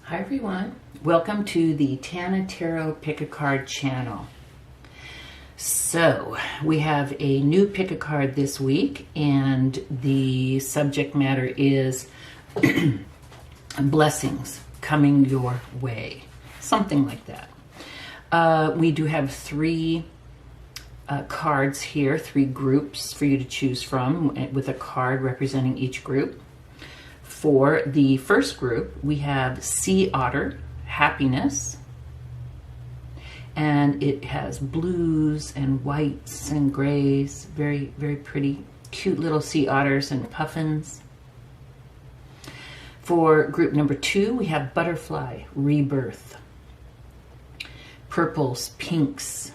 Hi everyone, welcome to the Tana Tarot Pick a Card channel. So we have a new pick a card this week, and the subject matter is blessings coming your way, something like that. We do have three cards here, three groups for you to choose from, with a card representing each group. For the first group, we have Sea Otter, Happiness, and it has blues and whites and grays, very, very pretty, cute little sea otters and puffins. For group number 2, we have Butterfly, Rebirth, purples, pinks,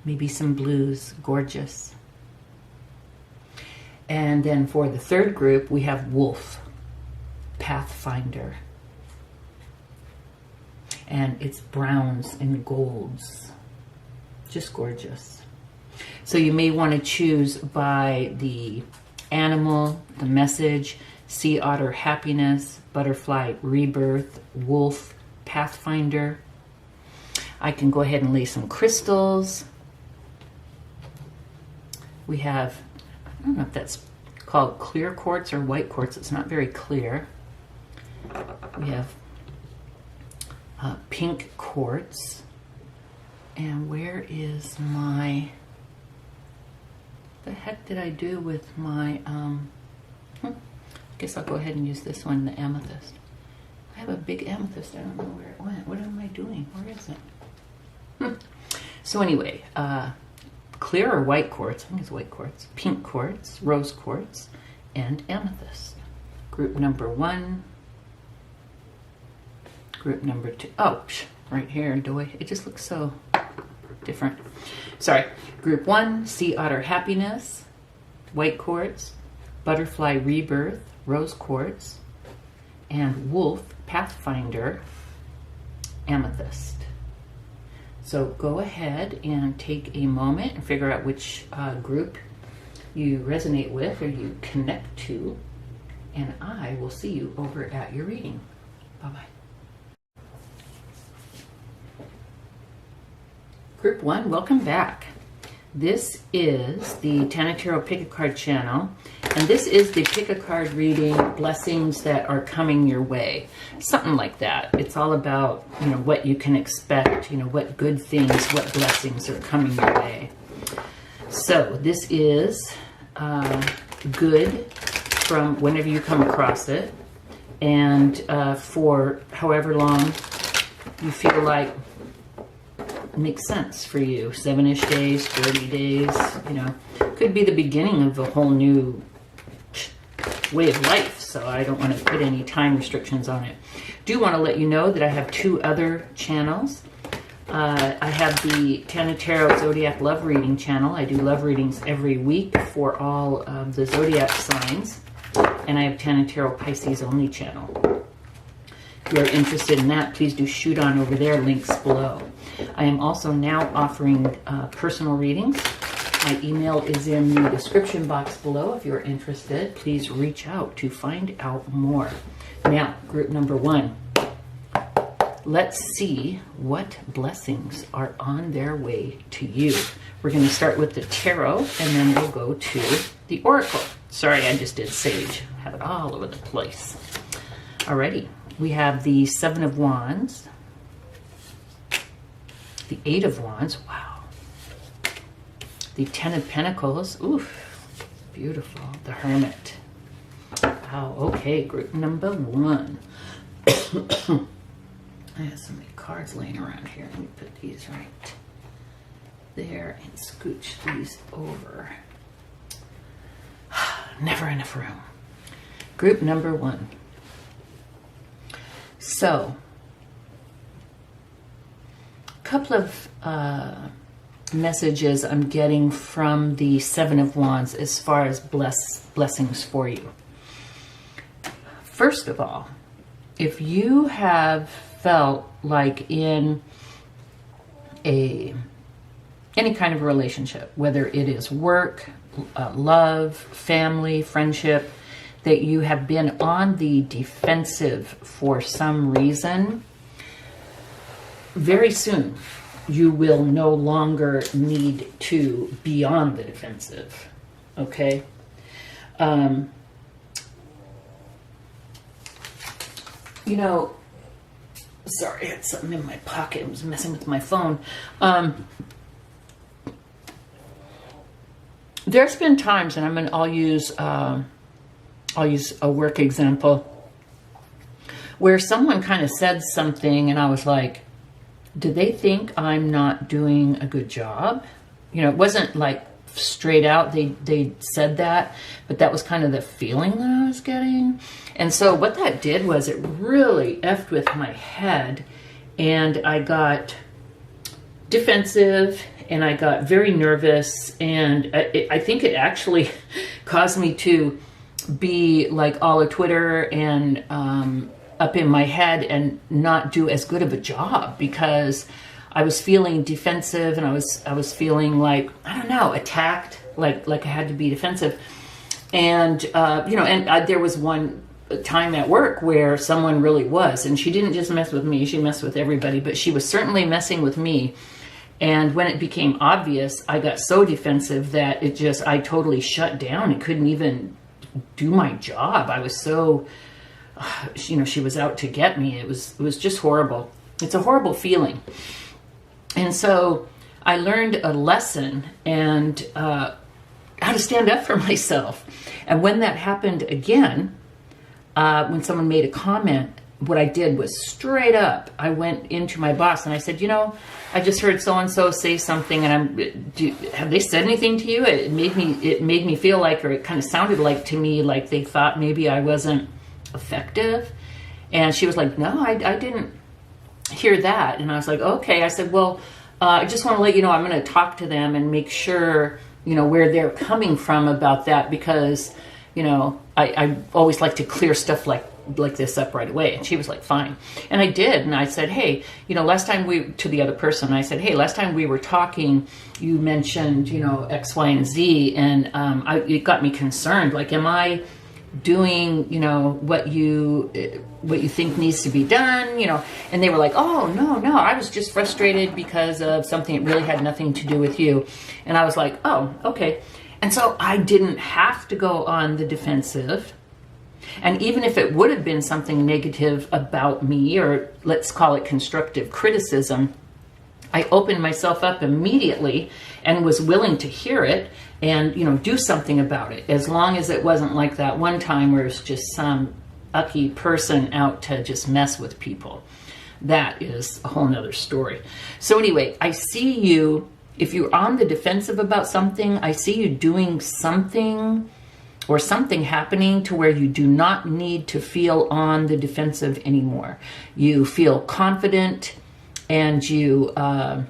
maybe some blues, gorgeous. And then for the third group, we have Wolf, Pathfinder. And it's browns and golds. Just gorgeous. So you may want to choose by the animal, the message, Sea Otter, Happiness, Butterfly, Rebirth, Wolf, Pathfinder. I can go ahead and lay some crystals. We have, I don't know if that's called clear quartz or white quartz. It's not very clear. We have pink quartz. And where is my, the heck did I do with my, I guess I'll go ahead and use this one, the amethyst. I have a big amethyst. I don't know where it went. What am I doing? Where is it? So anyway, clear or white quartz, I think it's white quartz, pink quartz, rose quartz, and amethyst. Group number 1, group number 2, oh, right here, it just looks so different. Sorry, group 1, Sea Otter, Happiness, white quartz, Butterfly, Rebirth, rose quartz, and Wolf, Pathfinder, amethyst. So go ahead and take a moment and figure out which group you resonate with or you connect to, and I will see you over at your reading. Bye-bye. Group 1, welcome back. This is the Tana Tarot Pick a Card channel, and this is the pick a card reading, blessings that are coming your way. Something like that. It's all about, what you can expect, what good things, what blessings are coming your way. So this is good from whenever you come across it, and for however long you feel like it makes sense for you. 7-ish days, 30 days, could be the beginning of a whole new way of life, so I don't want to put any time restrictions on it. Do want to let you know that I have 2 other channels. I have the Tana Tarot Zodiac Love Reading channel. I do love readings every week for all of the zodiac signs, and I have Tana Tarot Pisces Only channel. If you're interested in that, please do shoot on over there, links below. I am also now offering personal readings. My email is in the description box below. If you're interested, please reach out to find out more. Now, group number 1. Let's see what blessings are on their way to you. We're going to start with the tarot, and then we'll go to the oracle. Sorry, I just did sage. I have it all over the place. Alrighty. We have the 7 of Wands, the 8 of Wands, wow, the 10 of Pentacles, oof, beautiful, the Hermit. Wow, okay, group number 1. I have so many cards laying around here. Let me put these right there and scooch these over. Never enough room. Group number 1. So, a couple of messages I'm getting from the 7 of Wands as far as blessings for you. First of all, if you have felt like in any kind of relationship, whether it is work, love, family, friendship, that you have been on the defensive for some reason, very soon you will no longer need to be on the defensive. Okay? You know, sorry, I had something in my pocket. It was messing with my phone. There's been times, and I'll use a work example, where someone kind of said something and I was like, do they think I'm not doing a good job? You know, it wasn't like straight out they said that, but that was kind of the feeling that I was getting. And so what that did was it really effed with my head, and I got defensive and I got very nervous, and I think it actually caused me to be like all of Twitter and up in my head and not do as good of a job, because I was feeling defensive, and I was feeling like, I don't know, attacked, like I had to be defensive. And you know, and there was one time at work where someone really was, and she didn't just mess with me, she messed with everybody, but she was certainly messing with me. And when it became obvious, I got so defensive that I totally shut down and couldn't even do my job. I was so, you know, she was out to get me. It was just horrible. It's a horrible feeling. And so I learned a lesson, and how to stand up for myself. And when that happened again, when someone made a comment, what I did was straight up, I went into my boss and I said, you know, I just heard so-and-so say something, and have they said anything to you? It made me feel like, or it kind of sounded like to me, like they thought maybe I wasn't effective. And she was like, no, I didn't hear that. And I was like, okay. I said, well, I just want to let you know, I'm going to talk to them and make sure, you know, where they're coming from about that, because, you know, I always like to clear stuff like this up right away. And she was like, fine. And I did. And I said, hey, you know, last time to the other person, I said, hey, last time we were talking, you mentioned, you know, X, Y, and Z. And it got me concerned. Like, am I doing, you know, what you think needs to be done, you know? And they were like, oh, no, I was just frustrated because of something that really had nothing to do with you. And I was like, oh, okay. And so I didn't have to go on the defensive. And even if it would have been something negative about me, or let's call it constructive criticism, I opened myself up immediately and was willing to hear it and, you know, do something about it, as long as it wasn't like that one time where it's just some ucky person out to just mess with people. That is a whole nother story. So anyway, I see you, if you're on the defensive about something, I see you doing something or something happening to where you do not need to feel on the defensive anymore. You feel confident, and you know,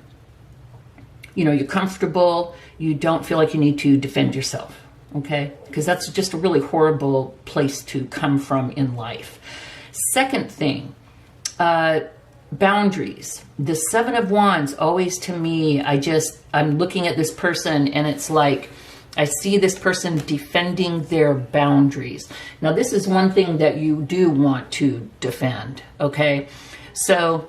you're comfortable. You don't feel like you need to defend yourself, okay? Because that's just a really horrible place to come from in life. Second thing, boundaries. The Seven of Wands, always to me, I'm looking at this person and it's like, I see this person defending their boundaries. Now, this is one thing that you do want to defend, okay? So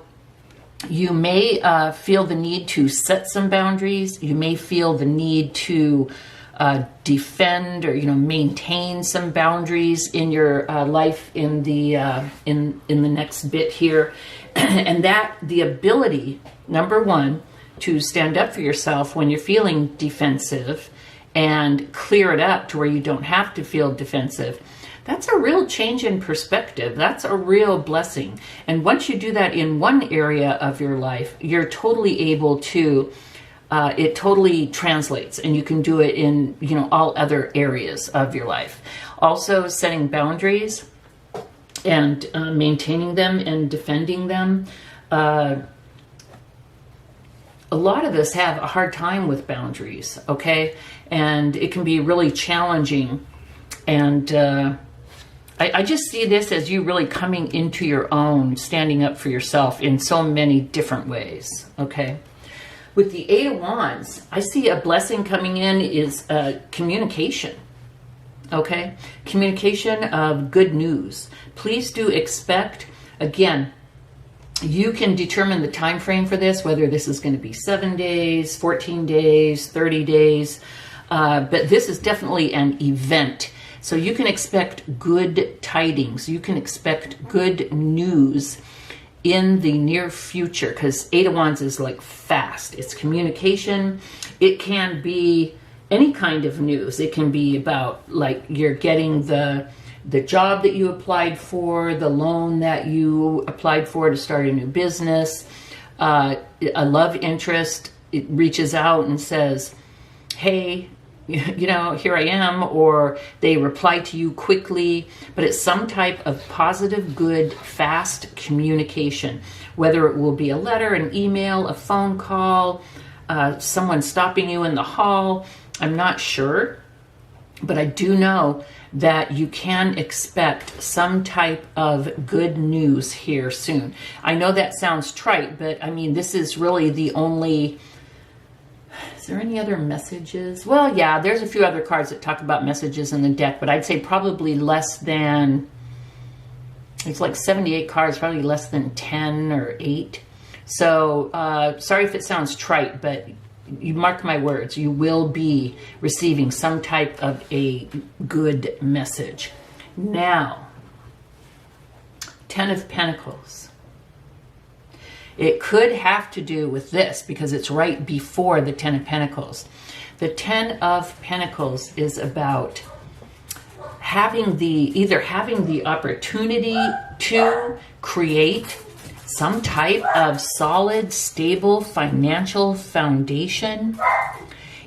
you may feel the need to set some boundaries. You may feel the need to defend or, you know, maintain some boundaries in your life in the next bit here. And that the ability, number one, to stand up for yourself when you're feeling defensive and clear it up to where you don't have to feel defensive. That's a real change in perspective. That's a real blessing. And once you do that in one area of your life, you're totally able to, it totally translates, and you can do it in, you know, all other areas of your life. Also, setting boundaries and maintaining them and defending them. A lot of us have a hard time with boundaries, okay? And it can be really challenging. And I just see this as you really coming into your own, standing up for yourself in so many different ways, okay? With the Eight of Wands, I see a blessing coming in is communication. Okay? Communication of good news. Please do expect, again, you can determine the time frame for this, whether this is going to be 7 days, 14 days, 30 days, but this is definitely an event. So you can expect good tidings. You can expect good news in the near future, because Eight of Wands is like fast. It's communication. It can be any kind of news. It can be about like you're getting the job that you applied for, the loan that you applied for to start a new business, a love interest. It reaches out and says, hey, you know, here I am, or they reply to you quickly, but it's some type of positive, good, fast communication, whether it will be a letter, an email, a phone call, someone stopping you in the hall. I'm not sure, but I do know that you can expect some type of good news here soon. I know that sounds trite, but I mean, this is really the only... Is there any other messages? Well, yeah, there's a few other cards that talk about messages in the deck, but I'd say probably less than, it's like 78 cards, probably less than 10 or 8. So sorry if it sounds trite, but you mark my words, you will be receiving some type of a good message. Now, 10 of Pentacles. It could have to do with this because it's right before the 10 of Pentacles. The 10 of Pentacles is about either having the opportunity to create some type of solid, stable financial foundation.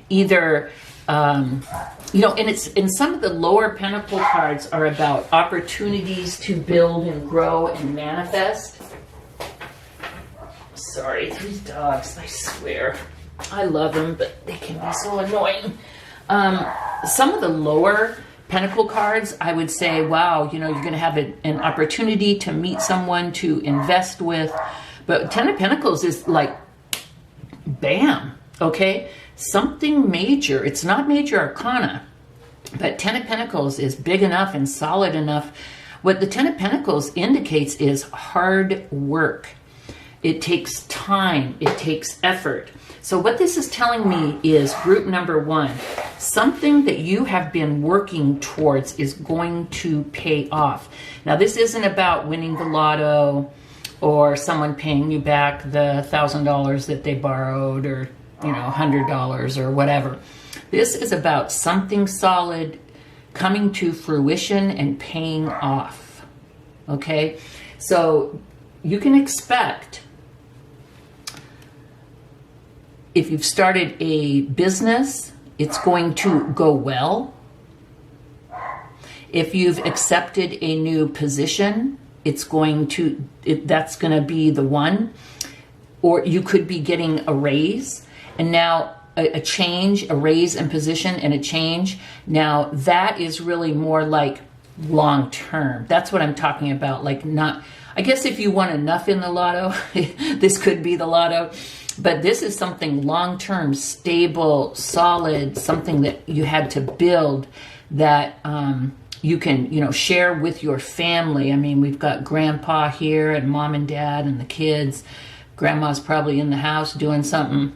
Either, you know, and it's in some of the lower Pentacle cards are about opportunities to build and grow and manifest. Sorry, these dogs, I swear. I love them, but they can be so annoying. Some of the lower Pentacle cards, I would say, wow, you know, you're going to have an opportunity to meet someone to invest with. But 10 of Pentacles is like, bam, okay? Something major. It's not major arcana, but 10 of Pentacles is big enough and solid enough. What the 10 of Pentacles indicates is hard work. It takes time. It takes effort. So what this is telling me is group number 1, something that you have been working towards is going to pay off. Now, this isn't about winning the lotto or someone paying you back the $1,000 that they borrowed, or, you know, $100 or whatever. This is about something solid coming to fruition and paying off. Okay? So you can expect, if you've started a business, it's going to go well. If you've accepted a new position, that's going to be the one. Or you could be getting a raise, and now a change, a raise in position and a change. Now that is really more like long term. That's what I'm talking about. Like, not, I guess if you won enough in the lotto, this could be the lotto. But this is something long-term, stable, solid, something that you had to build that you can, you know, share with your family. I mean, we've got grandpa here and mom and dad and the kids. Grandma's probably in the house doing something.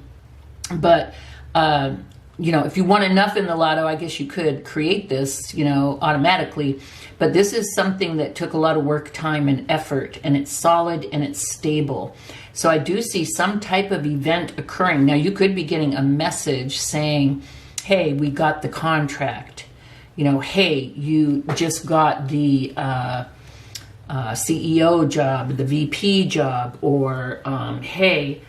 But, you know, if you won enough in the lotto, I guess you could create this, you know, automatically. But this is something that took a lot of work, time, and effort, and it's solid and it's stable. So I do see some type of event occurring. Now, you could be getting a message saying, hey, we got the contract. You know, hey, you just got the CEO job, the VP job, or hey,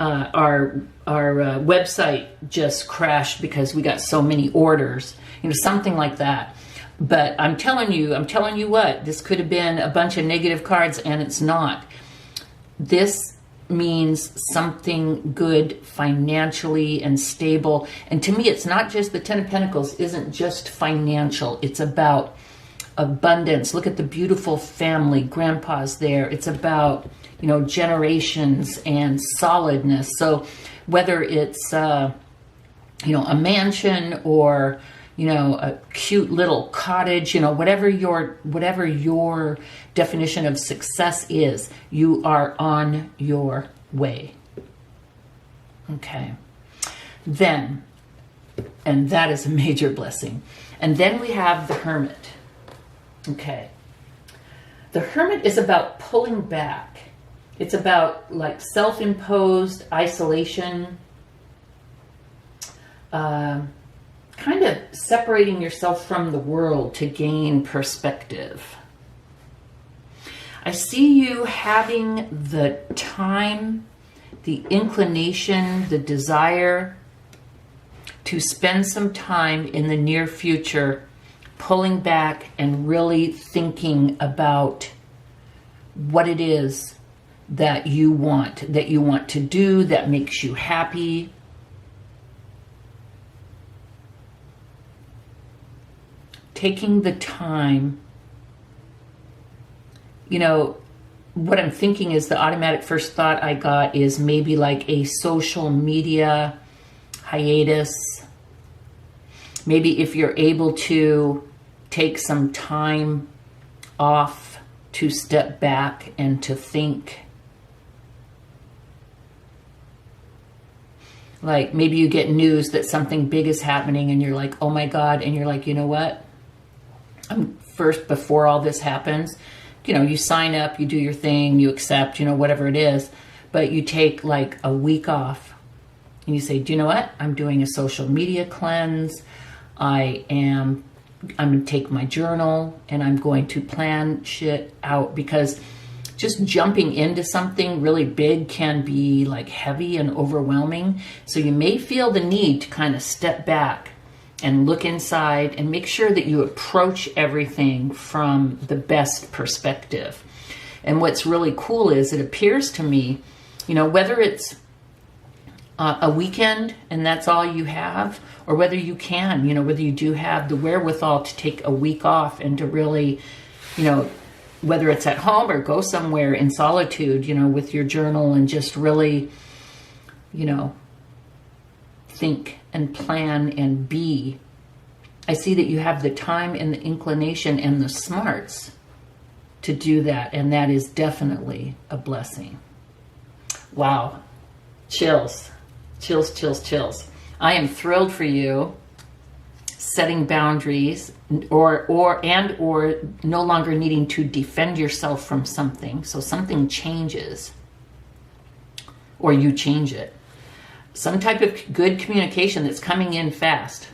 our website just crashed because we got so many orders. You know, something like that. But I'm telling you what, this could have been a bunch of negative cards, and it's not. This means something good financially and stable. And to me, it's not just, the 10 of Pentacles isn't just financial. It's about abundance. Look at the beautiful family. Grandpa's there. It's about, you know, generations and solidness. So whether it's, you know, a mansion, or, you know, a cute little cottage, you know, whatever your definition of success is, you are on your way. Okay. Then, and that is a major blessing. And then we have the Hermit. Okay. The Hermit is about pulling back. It's about like self-imposed isolation, kind of separating yourself from the world to gain perspective. I see you having the time, the inclination, the desire to spend some time in the near future pulling back and really thinking about what it is that you want to do, that makes you happy. Taking the time, you know, what I'm thinking is the automatic first thought I got is maybe like a social media hiatus. Maybe if you're able to take some time off to step back and to think. Like maybe you get news that something big is happening and you're like, oh my God. And you're like, you know what? First, before all this happens, you know, you sign up, you do your thing, you accept, you know, whatever it is, but you take like a week off and you say, do you know what? I'm doing a social media cleanse. I'm going to take my journal and I'm going to plan shit out, because just jumping into something really big can be like heavy and overwhelming. So you may feel the need to kind of step back and look inside and make sure that you approach everything from the best perspective. And what's really cool is it appears to me, you know, whether it's a weekend and that's all you have, or whether you can, you know, whether you do have the wherewithal to take a week off and to really, you know, whether it's at home or go somewhere in solitude, you know, with your journal and just really, you know, think and plan and be. I see that you have the time and the inclination and the smarts to do that. And that is definitely a blessing. Wow. Chills. Chills, chills, chills. I am thrilled for you setting boundaries or no longer needing to defend yourself from something. So something changes or you change it. Some type of good communication that's coming in fast.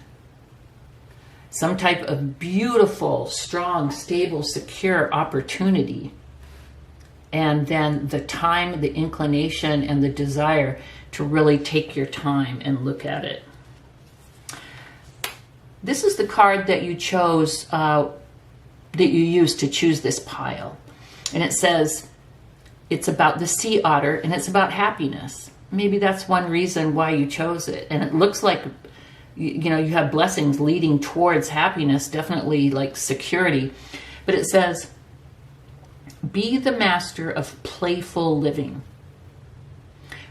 Some type of beautiful, strong, stable, secure opportunity. And then the time, the inclination, and the desire to really take your time and look at it. This is the card that you chose, that you used to choose this pile. And it says, it's about the sea otter and it's about happiness. Maybe that's one reason why you chose it. And it looks like, you know, you have blessings leading towards happiness, definitely like security. But it says, be the master of playful living.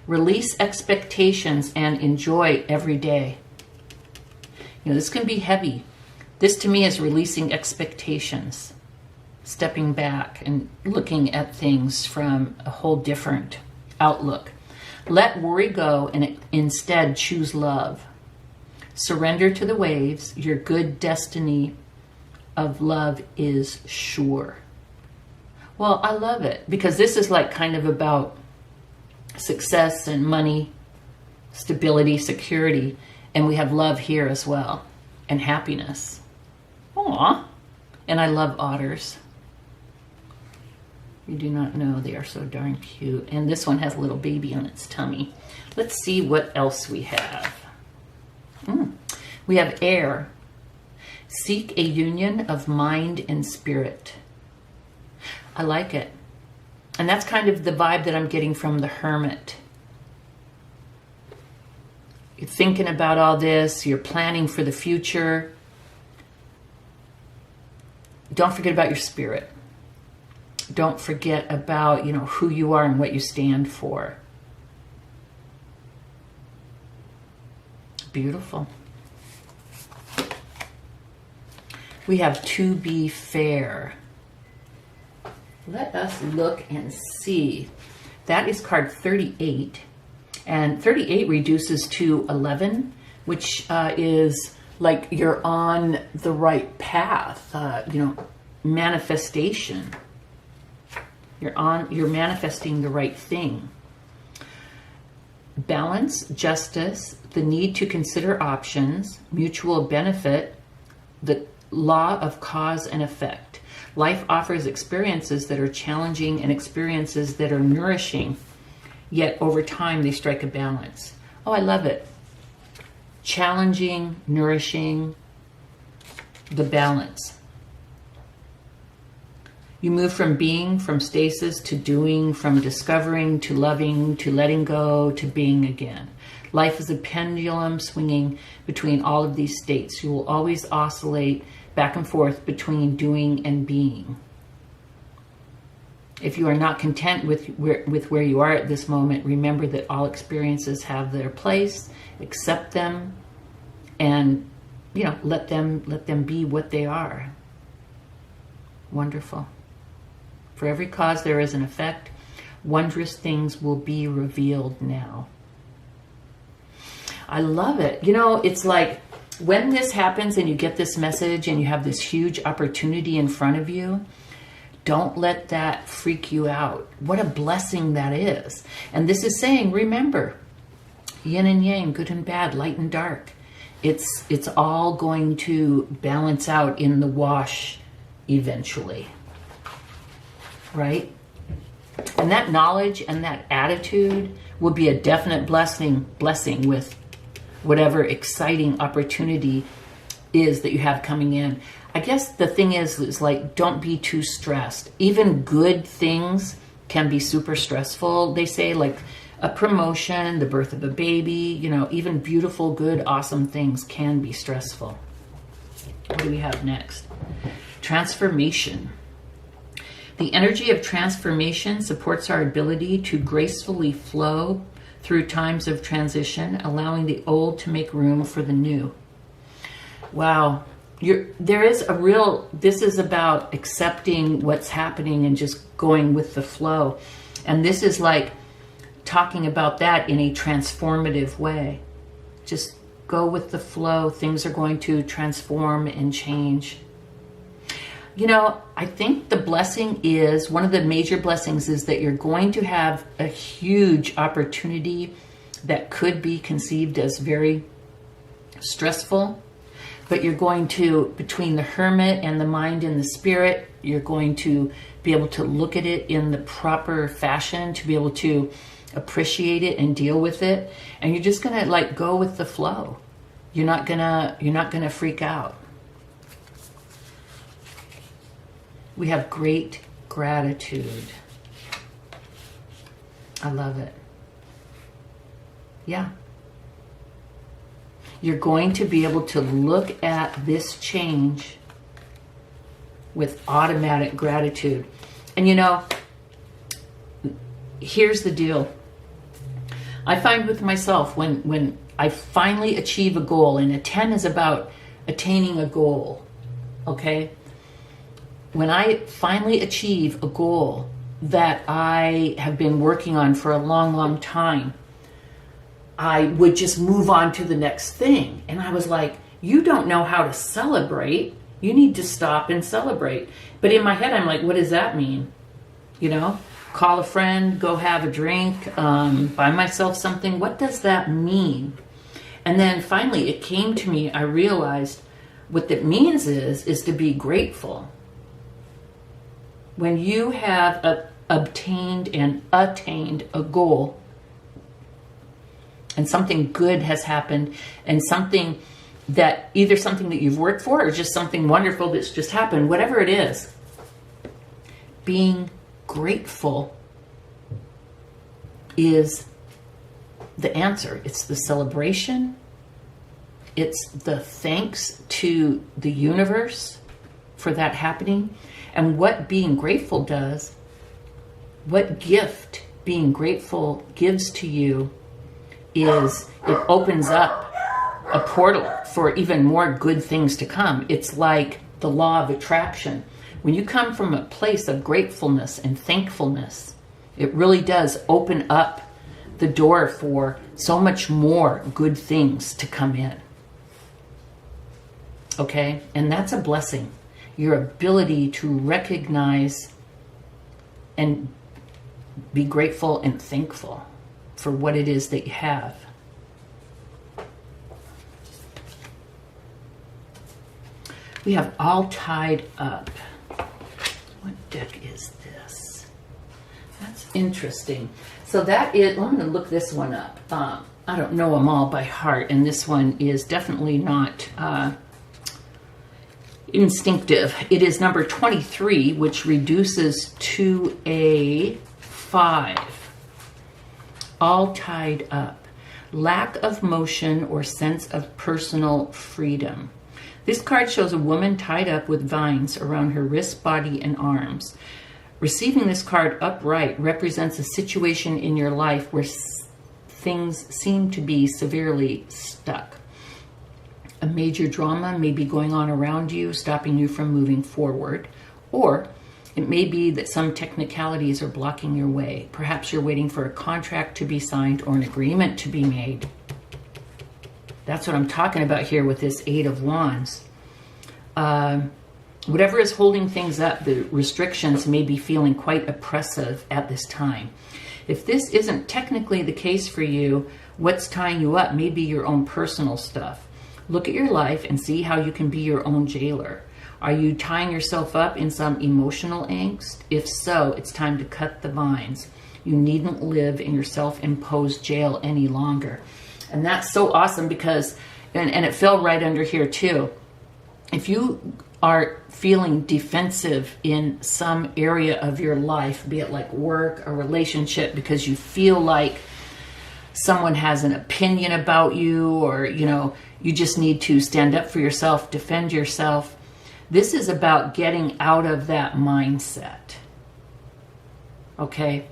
Release expectations and enjoy every day. You know, this can be heavy. This to me is releasing expectations, stepping back and looking at things from a whole different outlook. Let worry go and instead choose love. Surrender to the waves. Your good destiny of love is sure. Well, I love it because this is like kind of about success and money, stability, security, and we have love here as well, and happiness. Aww. And I love otters. You do not know, they are so darn cute. And this one has a little baby on its tummy. Let's see what else we have. We have air. Seek a union of mind and spirit. I like it. And that's kind of the vibe that I'm getting from the Hermit. You're thinking about all this. You're planning for the future. Don't forget about your spirit. Don't forget about, you know, who you are and what you stand for. Beautiful. We have to be fair. Let us look and see. That is card 38. And 38 reduces to 11, which is like you're on the right path, manifestation. You're manifesting the right thing. Balance, justice, the need to consider options, mutual benefit, the law of cause and effect. Life offers experiences that are challenging and experiences that are nourishing, yet over time they strike a balance. Oh, I love it. Challenging, nourishing, the balance. You move from being, from stasis to doing, from discovering to loving, to letting go, to being again. Life is a pendulum swinging between all of these states. You will always oscillate back and forth between doing and being. If you are not content with where you are at this moment, remember that all experiences have their place. Accept them, and let them be what they are. Wonderful. For every cause there is an effect. Wondrous things will be revealed now. I love it. It's like when this happens and you get this message and you have this huge opportunity in front of you, don't let that freak you out. What a blessing that is. And this is saying, remember, yin and yang, good and bad, light and dark. It's all going to balance out in the wash eventually. Right? And that knowledge and that attitude will be a definite blessing with whatever exciting opportunity is that you have coming in. I guess the thing is like, don't be too stressed. Even good things can be super stressful. They say like a promotion, the birth of a baby, even beautiful, good, awesome things can be stressful. What do we have next? Transformation. The energy of transformation supports our ability to gracefully flow through times of transition, allowing the old to make room for the new. Wow. This is about accepting what's happening and just going with the flow. And this is like talking about that in a transformative way. Just go with the flow. Things are going to transform and change. I think the blessing is, one of the major blessings is that you're going to have a huge opportunity that could be conceived as very stressful, but you're going to, between the hermit and the mind and the spirit, you're going to be able to look at it in the proper fashion, to be able to appreciate it and deal with it. And you're just going to go with the flow. You're not going to freak out. We have great gratitude. I love it. Yeah. You're going to be able to look at this change with automatic gratitude. And here's the deal. I find with myself, when I finally achieve a goal, and a 10 is about attaining a goal, okay? When I finally achieve a goal that I have been working on for a long, long time, I would just move on to the next thing. And I was like, you don't know how to celebrate. You need to stop and celebrate. But in my head, I'm like, what does that mean? Call a friend, go have a drink, buy myself something. What does that mean? And then finally it came to me. I realized what that means is to be grateful. When you have obtained and attained a goal, and something good has happened, and something that you've worked for, or just something wonderful that's just happened, whatever it is, being grateful is the answer. It's the celebration. It's the thanks to the universe for that happening. And what being grateful does, what gift being grateful gives to you, is it opens up a portal for even more good things to come. It's like the law of attraction. When you come from a place of gratefulness and thankfulness, it really does open up the door for so much more good things to come in. Okay? And that's a blessing. Your ability to recognize and be grateful and thankful for what it is that you have. We have All Tied Up. What deck is this? That's interesting. So that is, I'm going to look this one up. I don't know them all by heart, and this one is definitely not instinctive. It is number 23, which reduces to a 5. All tied up. Lack of motion or sense of personal freedom. This card shows a woman tied up with vines around her wrists, body, and arms. Receiving this card upright represents a situation in your life where things seem to be severely stuck. A major drama may be going on around you, stopping you from moving forward, or it may be that some technicalities are blocking your way. Perhaps you're waiting for a contract to be signed or an agreement to be made. That's what I'm talking about here with this 8 of Wands. Whatever is holding things up, the restrictions may be feeling quite oppressive at this time. If this isn't technically the case for you, what's tying you up may be your own personal stuff. Look at your life and see how you can be your own jailer. Are you tying yourself up in some emotional angst? If so, it's time to cut the vines. You needn't live in your self-imposed jail any longer. And that's so awesome because, and it fell right under here too. If you are feeling defensive in some area of your life, be it like work or relationship, because you feel like someone has an opinion about you, or, you know, you just need to stand up for yourself, defend yourself. This is about getting out of that mindset. Okay?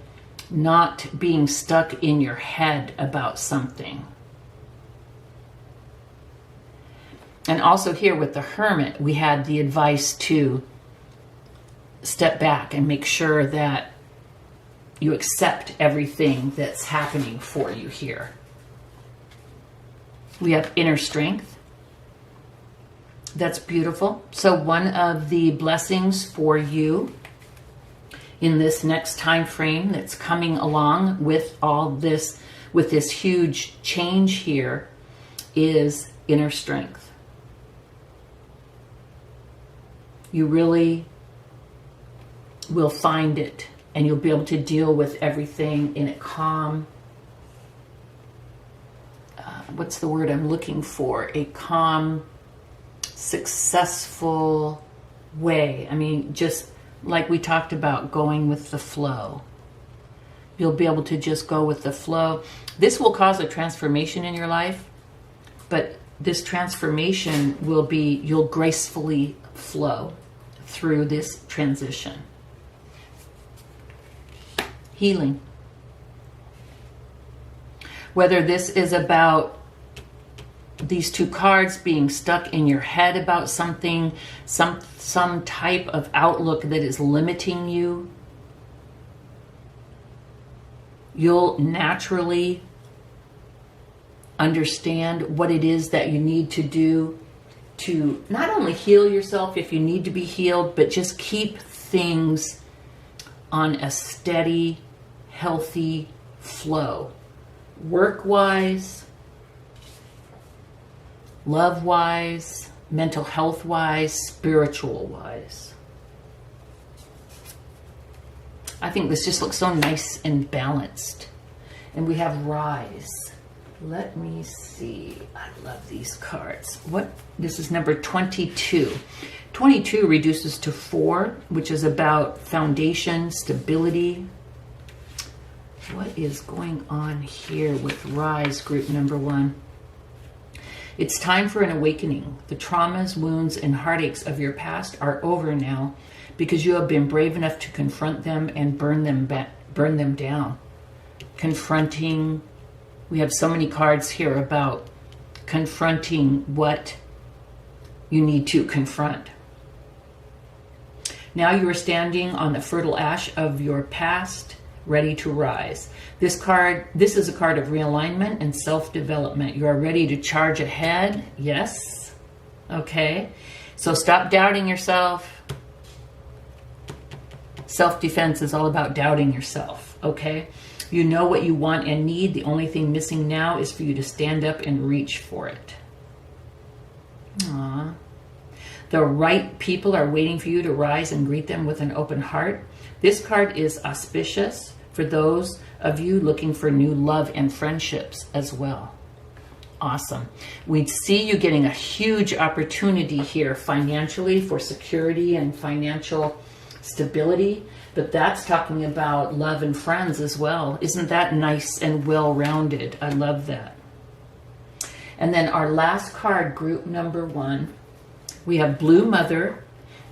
Not being stuck in your head about something. And also here with the Hermit, we had the advice to step back and make sure that you accept everything that's happening for you here. We have inner strength. That's beautiful. So one of the blessings for you in this next time frame that's coming along with all this, with this huge change here, is inner strength. You really will find it, and you'll be able to deal with everything in a calm, what's the word I'm looking for? A calm, successful way. I mean, just like we talked about, going with the flow. You'll be able to just go with the flow. This will cause a transformation in your life, but this transformation will be, you'll gracefully flow through this transition. Healing. Whether this is about these two cards being stuck in your head about something, some type of outlook that is limiting you, you'll naturally understand what it is that you need to do to not only heal yourself if you need to be healed, but just keep things on a steady, healthy flow. Work-wise, love-wise, mental health-wise, spiritual-wise. I think this just looks so nice and balanced. And we have Rise. Let me see. I love these cards. This is number 22. 22 reduces to 4, which is about foundation, stability. What is going on here with Rise, group number 1? It's time for an awakening. The traumas, wounds, and heartaches of your past are over now because you have been brave enough to confront them and burn them down. Confronting. We have so many cards here about confronting what you need to confront. Now you are standing on the fertile ash of your past, ready to rise. This is a card of realignment and self-development. You are ready to charge ahead. Yes. Okay. So stop doubting yourself. Self-defense is all about doubting yourself. Okay. You know what you want and need. The only thing missing now is for you to stand up and reach for it. Aww. The right people are waiting for you to rise and greet them with an open heart. This card is auspicious for those of you looking for new love and friendships as well. Awesome. We see you getting a huge opportunity here financially for security and financial stability, but that's talking about love and friends as well. Isn't that nice and well-rounded? I love that. And then our last card, group number 1, we have Blue Mother,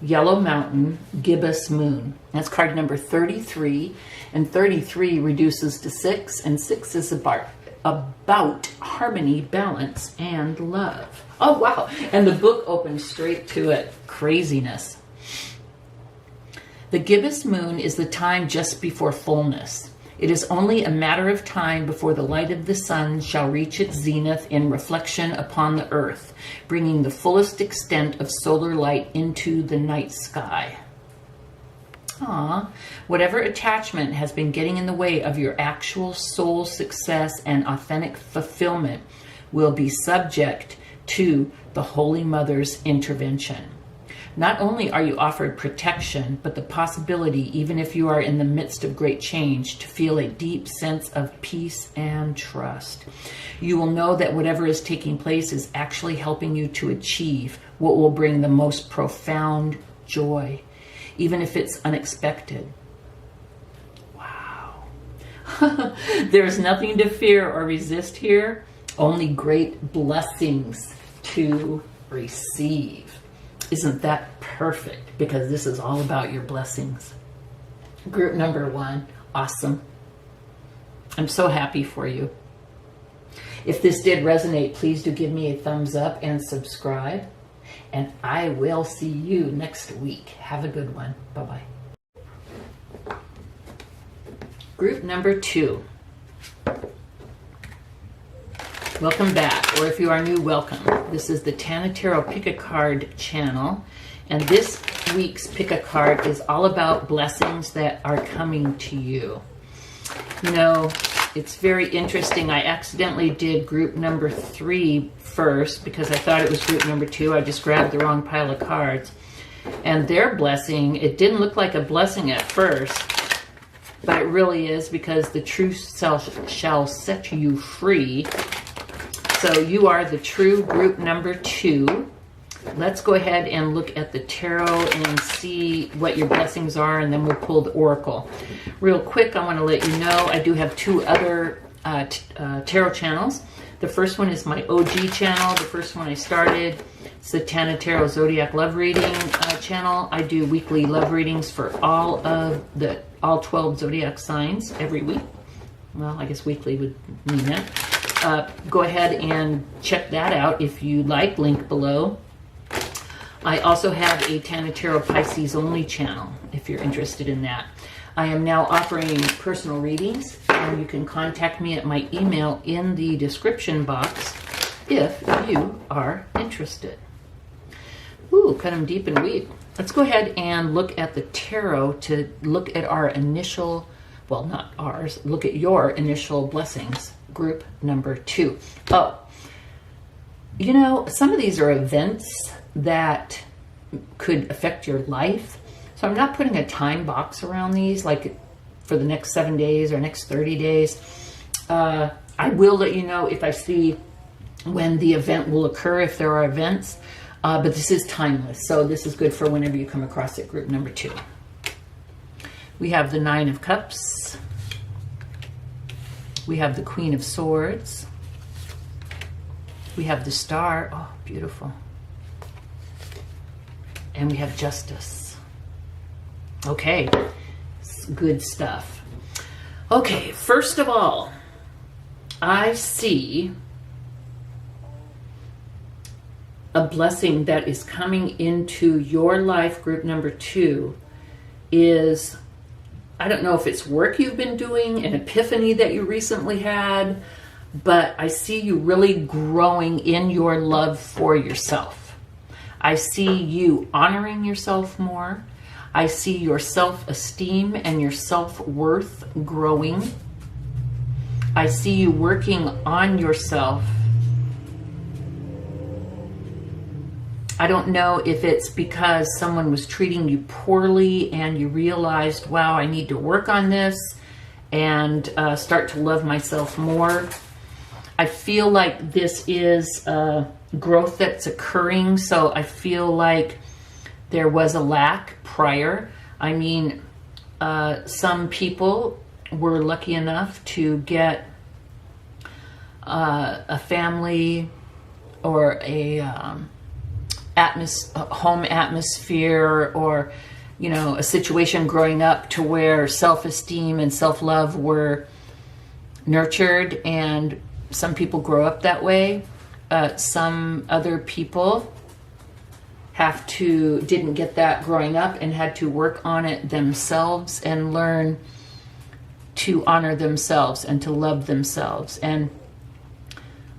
Yellow Mountain, Gibbous Moon. That's card number 33, and 33 reduces to 6, and 6 is about harmony, balance, and love. Oh, wow. And the book opens straight to it. Craziness. The gibbous moon is the time just before fullness. It is only a matter of time before the light of the sun shall reach its zenith in reflection upon the earth, bringing the fullest extent of solar light into the night sky. Whatever attachment has been getting in the way of your actual soul success and authentic fulfillment will be subject to the Holy Mother's intervention. Not only are you offered protection, but the possibility, even if you are in the midst of great change, to feel a deep sense of peace and trust. You will know that whatever is taking place is actually helping you to achieve what will bring the most profound joy, even if it's unexpected. Wow. There's nothing to fear or resist here, only great blessings to receive. Isn't that perfect? Because this is all about your blessings. Group number 1, awesome. I'm so happy for you. If this did resonate, please do give me a thumbs up and subscribe. And I will see you next week. Have a good one. Bye-bye. Group number 2. Welcome back, or if you are new, welcome. This is the Tana Tarot Pick a Card channel, and this week's Pick a Card is all about blessings that are coming to you. You know, it's very interesting. I accidentally did group number 3 first because I thought it was group number 2. I just grabbed the wrong pile of cards. And their blessing, it didn't look like a blessing at first, but it really is, because the true self shall set you free. So you are the true group number 2. Let's go ahead and look at the tarot and see what your blessings are, and then we'll pull the oracle. Real quick, I want to let you know I do have 2 other tarot channels. The first one is my OG channel. The first one I started, it's the Tana Tarot Zodiac Love Reading channel. I do weekly love readings for all 12 zodiac signs every week. Well, I guess weekly would mean that. Go ahead and check that out if you like, link below. I also have a Tana Tarot Pisces only channel if you're interested in that. I am now offering personal readings, and you can contact me at my email in the description box if you are interested. Ooh, cut them deep and weave. Let's go ahead and look at the tarot to look at our initial, well, not ours, look at your initial blessings. Group number 2. Oh, you know, some of these are events that could affect your life. So I'm not putting a time box around these, like for the next 7 days or next 30 days. I will let you know if I see when the event will occur, if there are events. But this is timeless, so this is good for whenever you come across it. Group number 2. We have the 9 of Cups. We have the Queen of Swords. We have the Star. Oh, beautiful. And we have Justice. Okay, good stuff. Okay, first of all, I see a blessing that is coming into your life, group number 2, is, I don't know if it's work you've been doing, an epiphany that you recently had, but I see you really growing in your love for yourself. I see you honoring yourself more. I see your self-esteem and your self-worth growing. I see you working on yourself. I don't know if it's because someone was treating you poorly and you realized, wow, I need to work on this and start to love myself more. I feel like this is growth that's occurring. So I feel like there was a lack prior. I mean, some people were lucky enough to get a family or a home atmosphere, or a situation growing up to where self-esteem and self-love were nurtured, and some people grow up that way. Some other people didn't get that growing up and had to work on it themselves and learn to honor themselves and to love themselves. And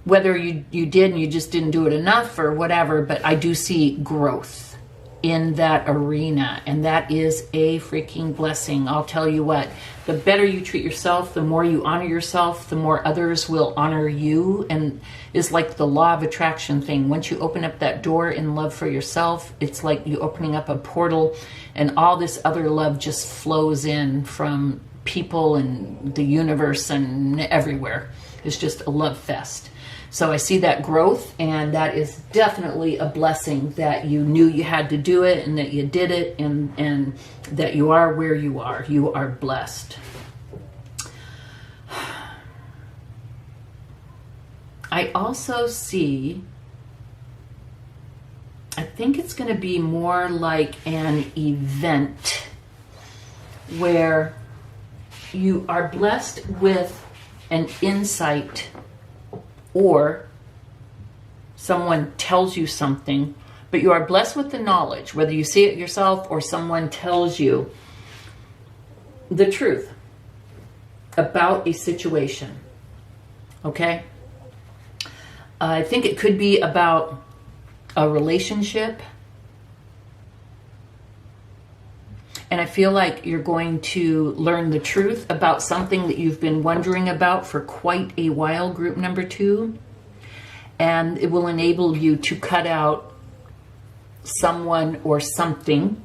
whether you did and you just didn't do it enough or whatever, but I do see growth in that arena, and that is a freaking blessing. I'll tell you what, the better you treat yourself, the more you honor yourself, the more others will honor you. And it's like the law of attraction thing. Once you open up that door in love for yourself, it's like you opening up a portal, and all this other love just flows in from people and the universe and everywhere. It's just a love fest. So I see that growth, and that is definitely a blessing that you knew you had to do it, and that you did it, and that you are where you are. You are blessed. I also see, I think it's going to be more like an event where you are blessed with an insight, or someone tells you something, but you are blessed with the knowledge, whether you see it yourself or someone tells you the truth about a situation. Okay? I think it could be about a relationship. And I feel like you're going to learn the truth about something that you've been wondering about for quite a while, group number 2. And it will enable you to cut out someone or something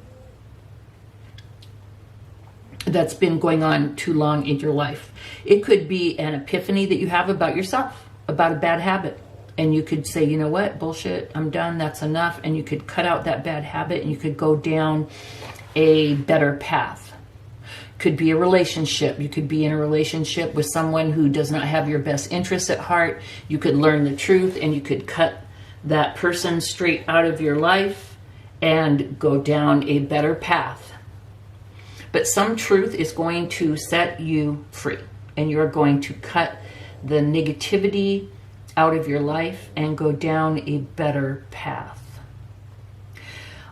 that's been going on too long in your life. It could be an epiphany that you have about yourself, about a bad habit. And you could say, you know what, bullshit, I'm done, that's enough. And you could cut out that bad habit, and you could go down a better path. Could be a relationship. You could be in a relationship with someone who does not have your best interests at heart. You could learn the truth, and you could cut that person straight out of your life and go down a better path. But some truth is going to set you free, and you're going to cut the negativity out of your life and go down a better path.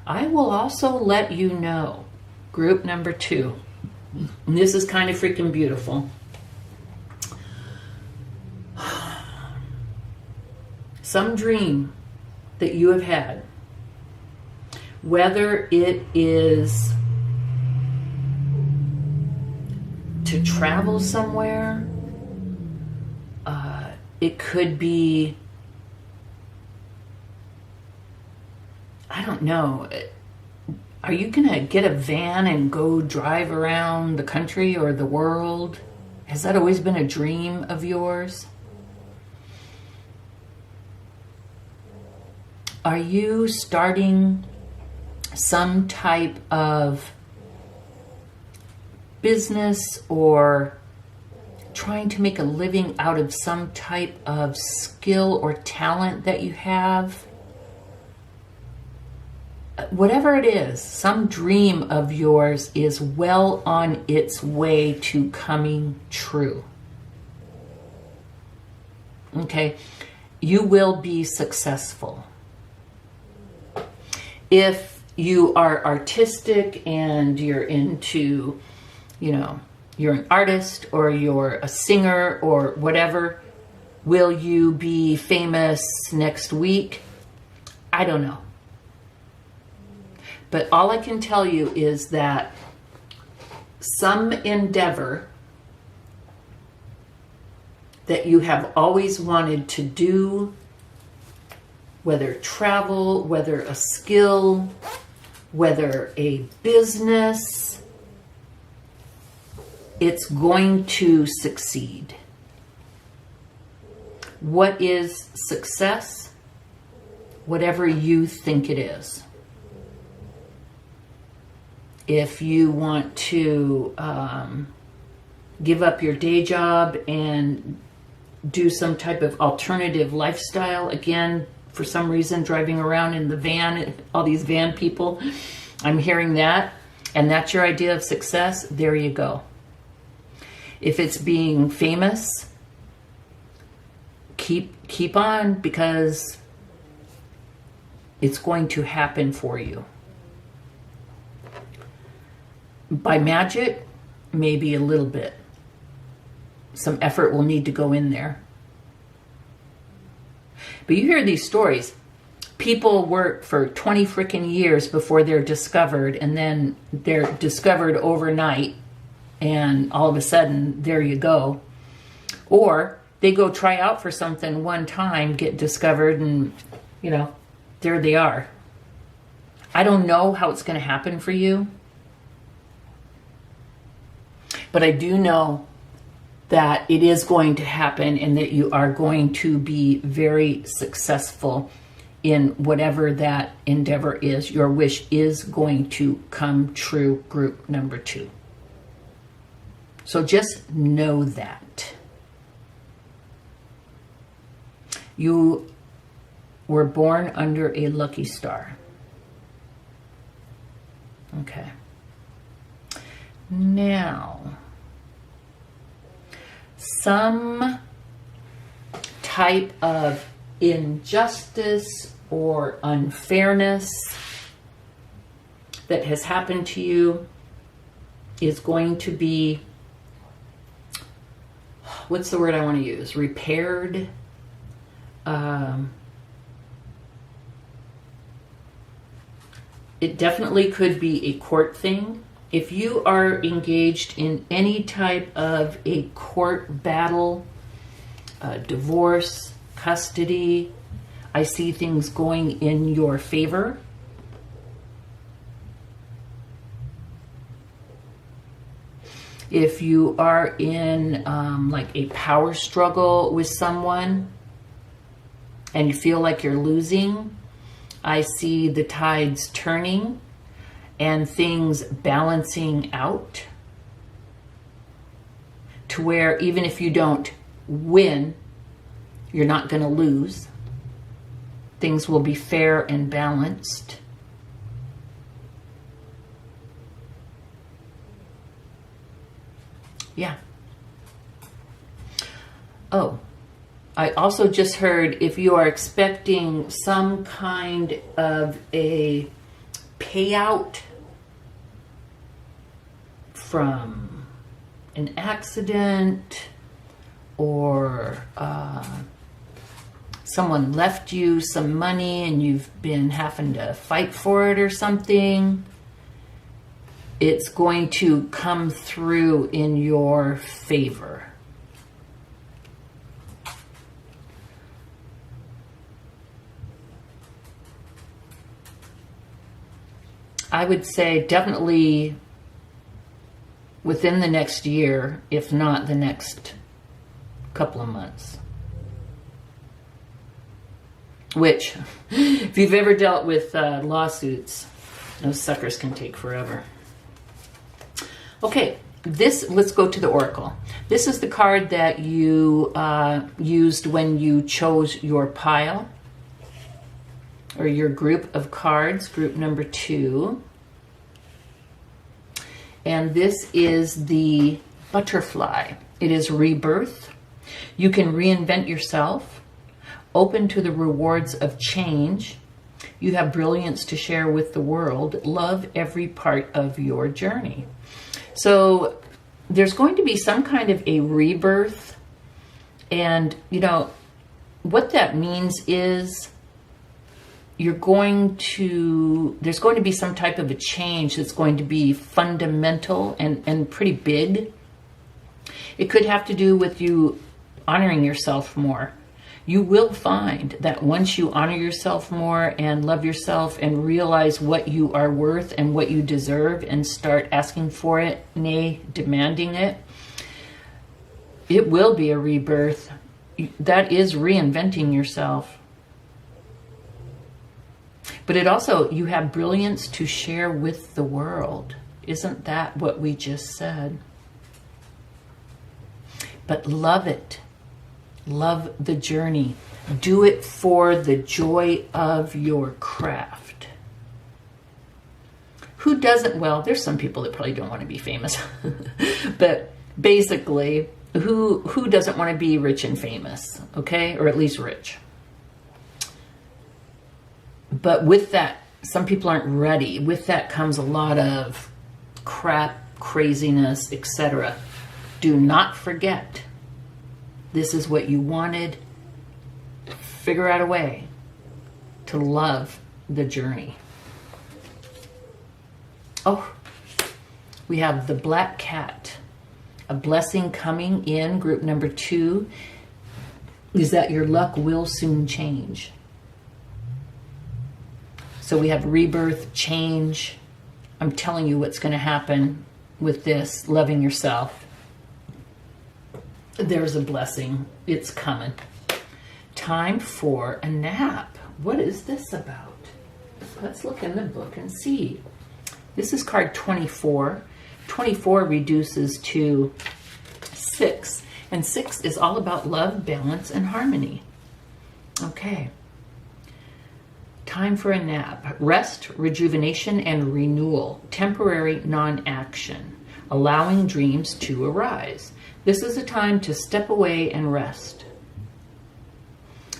I will also let you know, group number 2, and this is kind of freaking beautiful. Some dream that you have had, whether it is to travel somewhere, it could be, I don't know. Are you going to get a van and go drive around the country or the world? Has that always been a dream of yours? Are you starting some type of business or trying to make a living out of some type of skill or talent that you have? Whatever it is, some dream of yours is well on its way to coming true. Okay? You will be successful. If you are artistic and you're into, you know, you're an artist or you're a singer or whatever, will you be famous next week? I don't know. But all I can tell you is that some endeavor that you have always wanted to do, whether travel, whether a skill, whether a business, it's going to succeed. What is success? Whatever you think it is. If you want to give up your day job and do some type of alternative lifestyle, again, for some reason, driving around in the van, all these van people, I'm hearing that, and that's your idea of success, there you go. If it's being famous, keep on, because it's going to happen for you. By magic, maybe a little bit. Some effort will need to go in there. But you hear these stories. People work for 20 freaking years before they're discovered, and then they're discovered overnight, and all of a sudden, there you go. Or they go try out for something one time, get discovered, and, you know, there they are. I don't know how it's going to happen for you, but I do know that it is going to happen and that you are going to be very successful in whatever that endeavor is. Your wish is going to come true, group number 2. So just know that. You were born under a lucky star. Okay. Now, some type of injustice or unfairness that has happened to you is going to be, what's the word I want to use? Repaired. It definitely could be a court thing. If you are engaged in any type of a court battle, divorce, custody, I see things going in your favor. If you are in like a power struggle with someone and you feel like you're losing, I see the tides turning and things balancing out to where even if you don't win, you're not going to lose. Things will be fair and balanced. Yeah. Oh, I also just heard if you are expecting some kind of a payout from an accident or someone left you some money and you've been having to fight for it or something, it's going to come through in your favor. I would say definitely within the next year, if not the next couple of months. Which, if you've ever dealt with lawsuits, those suckers can take forever. Okay, let's go to the Oracle. This is the card that you used when you chose your pile or your group of cards, group number 2. And this is the butterfly. It is rebirth. You can reinvent yourself, open to the rewards of change, You have brilliance to share with the world. Love every part of your journey. So there's going to be some kind of a rebirth. And, you know, what that means is there's going to be some type of a change that's going to be fundamental and pretty big. It could have to do with you honoring yourself more. You will find that once you honor yourself more and love yourself and realize what you are worth and what you deserve and start asking for it, nay, demanding it, it will be a rebirth. That is reinventing yourself. But it also, you have brilliance to share with the world. Isn't that what we just said? But love it. Love the journey. Do it for the joy of your craft. Who doesn't? Well, there's some people that probably don't want to be famous. But basically, who doesn't want to be rich and famous? Okay? Or at least rich. But with that, some people aren't ready. With that comes a lot of crap, craziness, etc. Do not forget. This is what you wanted. Figure out a way to love the journey. Oh, we have the black cat. A blessing coming in. Group number 2 is that your luck will soon change. So we have rebirth, change. I'm telling you what's going to happen with this, loving yourself. There's a blessing. It's coming. Time for a nap. What is this about? Let's look in the book and see. This is card 24. 24 reduces to 6. And 6 is all about love, balance, and harmony. Okay. Time for a nap. Rest, rejuvenation, and renewal. Temporary non-action. Allowing dreams to arise. This is a time to step away and rest.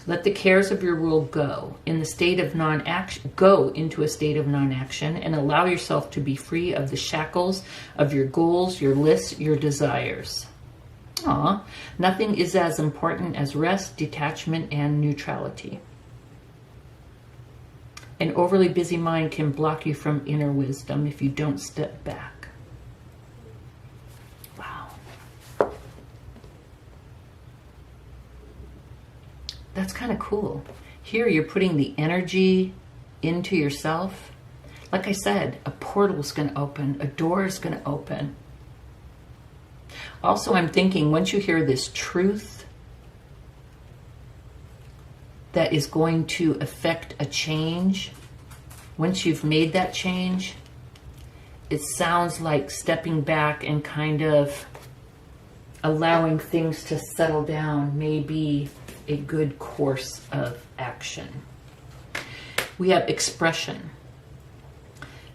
Let the cares of your world go in the state of non-action. Go into a state of non-action and allow yourself to be free of the shackles of your goals, your lists, your desires. Nothing is as important as rest, detachment, and neutrality. An overly busy mind can block you from inner wisdom if you don't step back. That's kind of cool. Here you're putting the energy into yourself. Like I said, a portal is going to open. A door is going to open. Also, I'm thinking once you hear this truth that is going to affect a change, once you've made that change, it sounds like stepping back and kind of allowing things to settle down may be a good course of action. We have expression.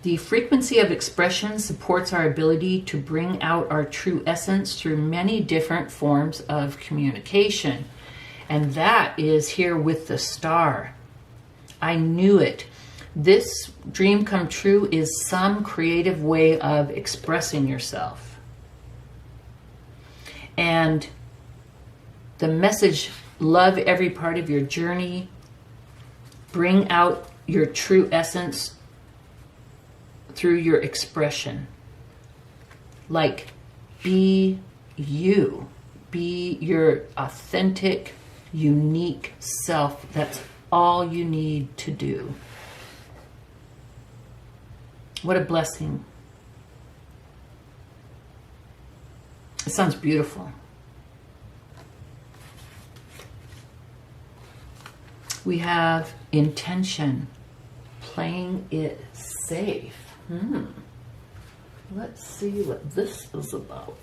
The frequency of expression supports our ability to bring out our true essence through many different forms of communication. And that is here with the star. I knew it. This dream come true is some creative way of expressing yourself. And the message, love every part of your journey, bring out your true essence through your expression. Like, be you. Be your authentic, unique self. That's all you need to do. What a blessing. It sounds beautiful. We have intention, playing it safe. Let's see what this is about.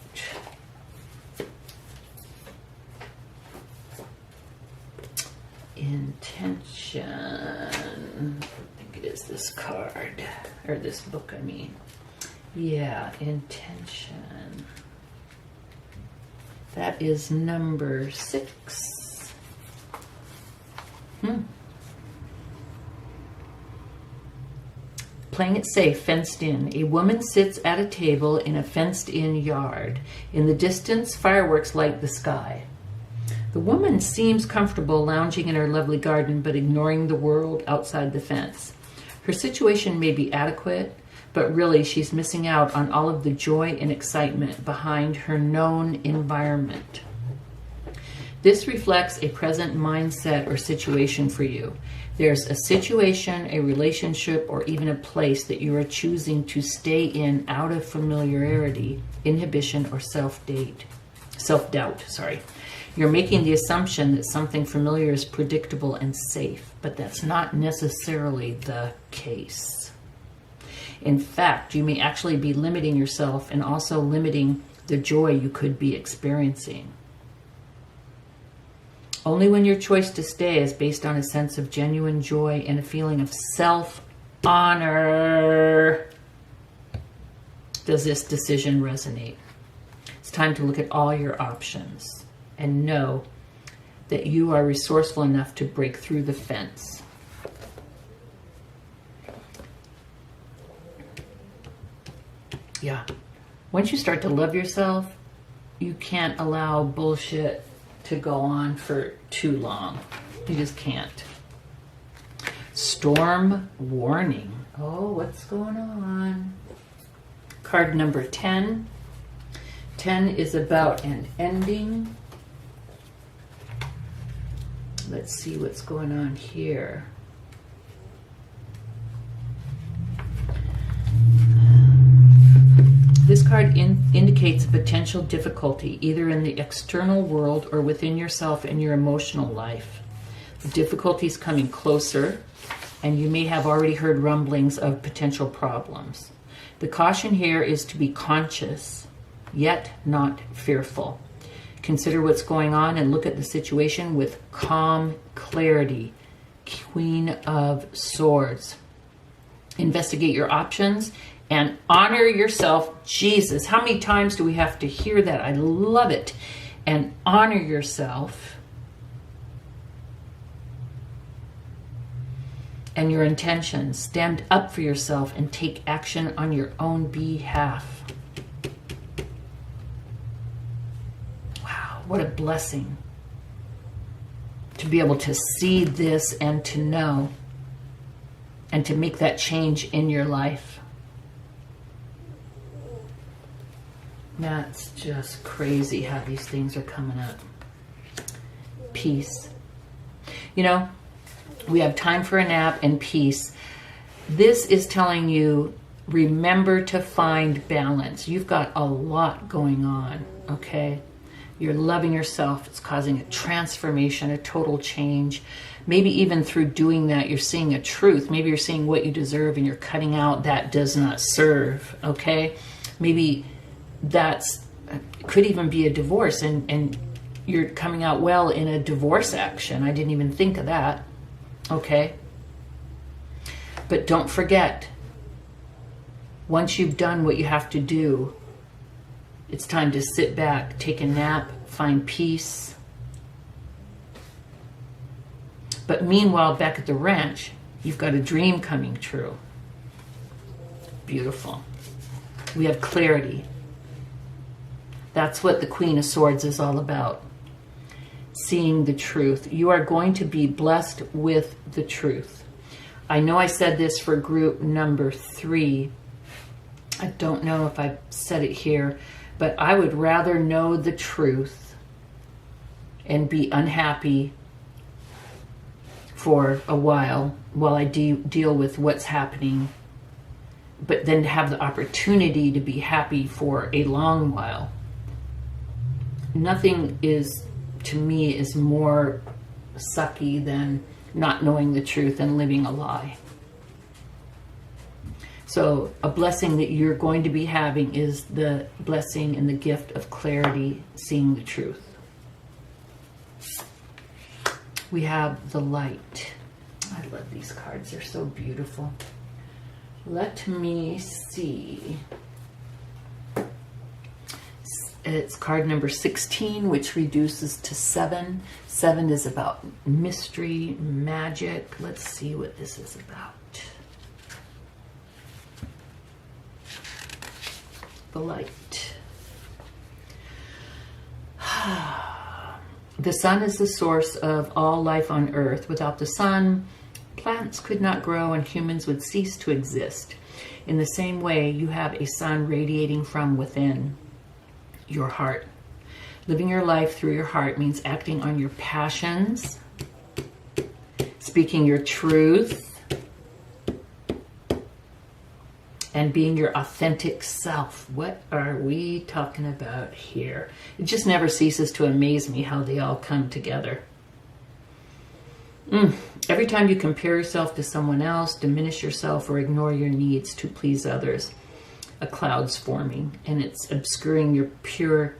Intention. I think it is this card, or this book, I mean. Yeah, intention. That is number 6. playing it safe, fenced in. A woman sits at a table in a fenced-in yard. In the distance, fireworks light the sky. The woman seems comfortable lounging in her lovely garden, but ignoring the world outside the fence. Her situation may be adequate, but really she's missing out on all of the joy and excitement behind her known environment. This reflects a present mindset or situation for you. There's a situation, a relationship, or even a place that you are choosing to stay in out of familiarity, inhibition, or self-doubt. You're making the assumption that something familiar is predictable and safe, but that's not necessarily the case. In fact, you may actually be limiting yourself and also limiting the joy you could be experiencing. Only when your choice to stay is based on a sense of genuine joy and a feeling of self-honor does this decision resonate. It's time to look at all your options and know that you are resourceful enough to break through the fence. Yeah. Once you start to love yourself, you can't allow bullshit to go on for too long. You just can't. Storm warning. Oh, what's going on? Card number 10. 10 is about an ending. Let's see what's going on here. This card indicates a potential difficulty either in the external world or within yourself and your emotional life. The difficulty is coming closer, and you may have already heard rumblings of potential problems. The caution here is to be conscious, yet not fearful. Consider what's going on and look at the situation with calm clarity. Queen of Swords. Investigate your options and honor yourself. Jesus, how many times do we have to hear that? I love it. And honor yourself and your intentions. Stand up for yourself and take action on your own behalf. Wow, what a blessing to be able to see this and to know and to make that change in your life. That's just crazy how these things are coming up. Peace. You know, we have time for a nap and peace. This is telling you, remember to find balance. You've got a lot going on, okay? You're loving yourself. It's causing a transformation, a total change. Maybe even through doing that, you're seeing a truth. Maybe you're seeing what you deserve and you're cutting out that does not serve, okay? Maybe that's could even be a divorce and you're coming out well in a divorce action. I didn't even think of that. Okay. But don't forget, once you've done what you have to do, it's time to sit back, take a nap, find peace. But meanwhile, back at the ranch, you've got a dream coming true. Beautiful. We have clarity. That's what the Queen of Swords is all about. Seeing the truth. You are going to be blessed with the truth. I know I said this for group number 3. I don't know if I said it here, but I would rather know the truth and be unhappy for a while I deal with what's happening, but then to have the opportunity to be happy for a long while. Nothing is, to me, is more sucky than not knowing the truth and living a lie. So a blessing that you're going to be having is the blessing and the gift of clarity, seeing the truth. We have the light. I love these cards. They're so beautiful. Let me see. It's card number 16, which reduces to 7. 7 is about mystery, magic. Let's see what this is about. the light. The sun is the source of all life on earth. Without the sun, plants could not grow and humans would cease to exist. In the same way, you have a sun radiating from within your heart. Living your life through your heart means acting on your passions, speaking your truth, and being your authentic self. What are we talking about here? It just never ceases to amaze me how they all come together. Every time you compare yourself to someone else, diminish yourself, or ignore your needs to please others, a cloud's forming, and it's obscuring your pure,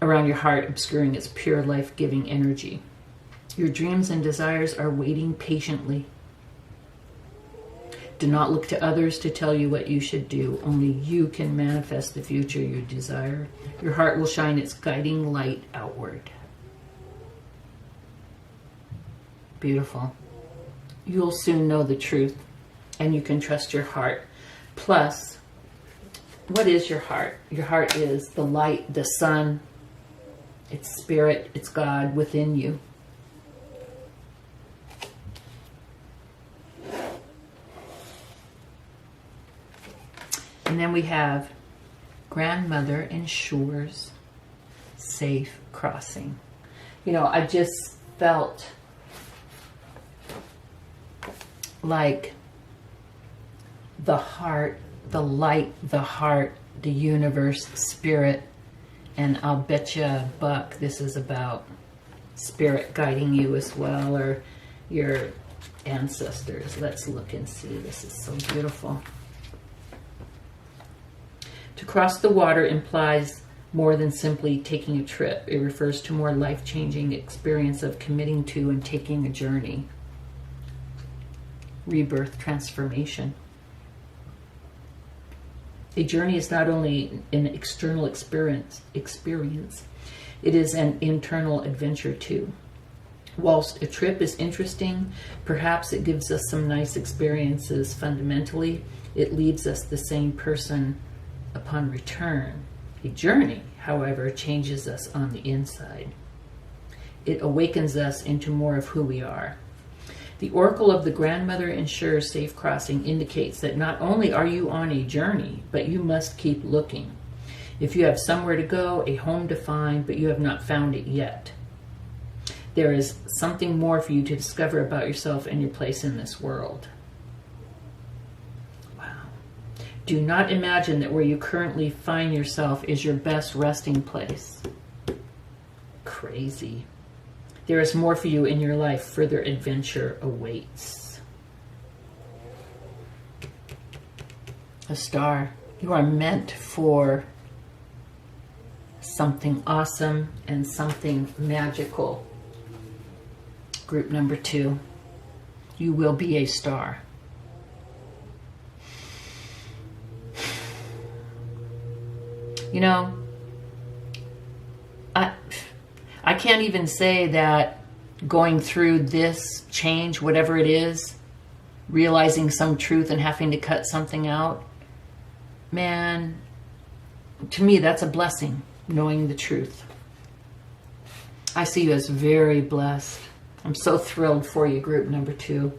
around your heart, obscuring its pure life-giving energy. Your dreams and desires are waiting patiently. Do not look to others to tell you what you should do. Only you can manifest the future you desire. Your heart will shine its guiding light outward. Beautiful. You'll soon know the truth, and you can trust your heart. Plus, what is your heart? Your heart is the light, the sun. It's spirit, it's God within you. And then we have grandmother ensures safe crossing. You know, I just felt like the heart, the light, the heart, the universe, spirit, and I'll bet you a buck this is about spirit guiding you as well, or your ancestors. Let's look and see. This is so beautiful. To cross the water implies more than simply taking a trip. It refers to more life-changing experience of committing to and taking a journey. Rebirth, transformation. A journey is not only an external experience, it is an internal adventure too. Whilst a trip is interesting, perhaps it gives us some nice experiences, fundamentally, it leaves us the same person upon return. A journey, however, changes us on the inside. It awakens us into more of who we are. The oracle of the grandmother ensures safe crossing indicates that not only are you on a journey, but you must keep looking. If you have somewhere to go, a home to find, but you have not found it yet, there is something more for you to discover about yourself and your place in this world. Wow. Do not imagine that where you currently find yourself is your best resting place. Crazy. There is more for you in your life. Further adventure awaits. A star. You are meant for something awesome and something magical. Group number 2. You will be a star. You know, I can't even say that going through this change, whatever it is, realizing some truth and having to cut something out, man, to me, that's a blessing, knowing the truth. I see you as very blessed. I'm so thrilled for you, group number 2.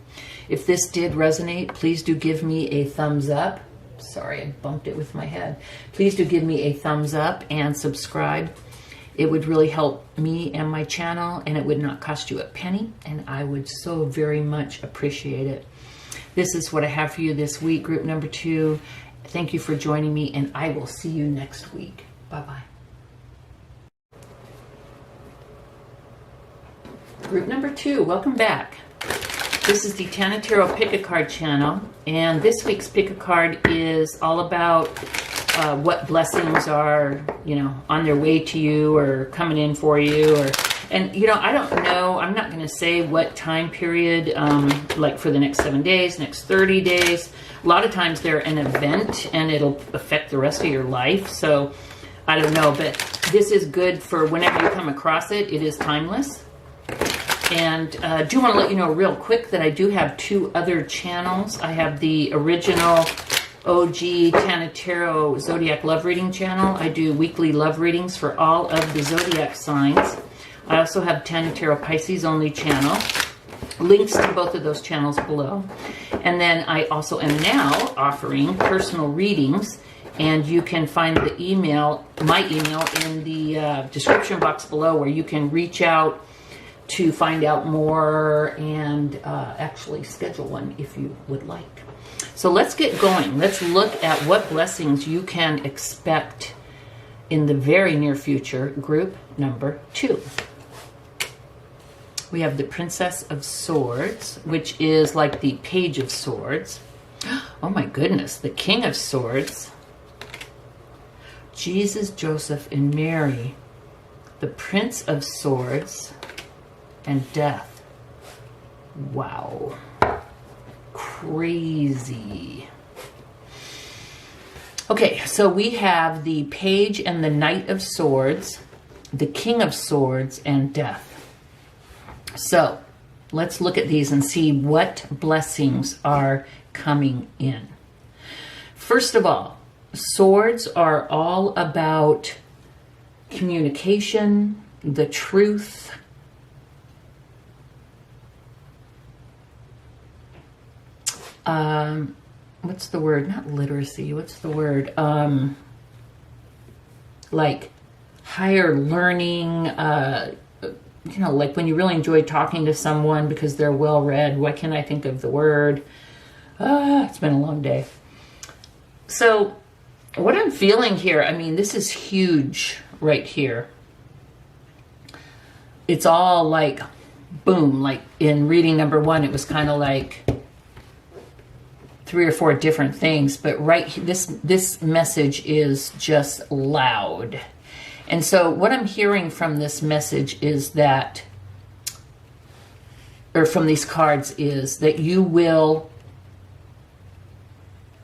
If this did resonate, please do give me a thumbs up. Sorry, I bumped it with my head. Please do give me a thumbs up and subscribe. It would really help me and my channel, and it would not cost you a penny, and I would so very much appreciate it. This is what I have for you this week, group number 2. Thank you for joining me, and I will see you next week. Bye-bye. Group number 2, welcome back. This is the Tana Tarot Pick-a-Card channel, and this week's pick-a-card is all about what blessings are, you know, on their way to you or coming in for you, and you know, I don't know, I'm not going to say what time period, like for the next 7 days, next 30 days. A lot of times they're an event and it'll affect the rest of your life, so I don't know, but this is good for whenever you come across it. It is timeless. And I do want to let you know real quick that I do have 2 other channels. I have the original OG Tana Tarot Zodiac Love Reading channel. I do weekly love readings for all of the Zodiac signs. I also have Tana Tarot Pisces only channel. Links to both of those channels below. And then I also am now offering personal readings, and you can find the email, my email, in the description box below, where you can reach out to find out more and actually schedule one if you would like. So let's get going. Let's look at what blessings you can expect in the very near future, group number 2. We have the Princess of Swords, which is like the Page of Swords. Oh my goodness, the King of Swords. Jesus, Joseph, and Mary. The Prince of Swords and Death. Wow. Crazy. Okay, so we have the Page and the Knight of Swords, the King of Swords, and Death. So let's look at these and see what blessings are coming in. First of all, swords are all about communication, the truth. What's the word? Not literacy. What's the word? Like higher learning, you know, like when you really enjoy talking to someone because they're well read. Why can't I think of the word? It's been a long day. So what I'm feeling here, I mean, this is huge right here. It's all like, boom, like in reading number 1, it was kind of like 3 or 4 different things, but this message is just loud. And so what I'm hearing from this message is that, or from these cards, is that you will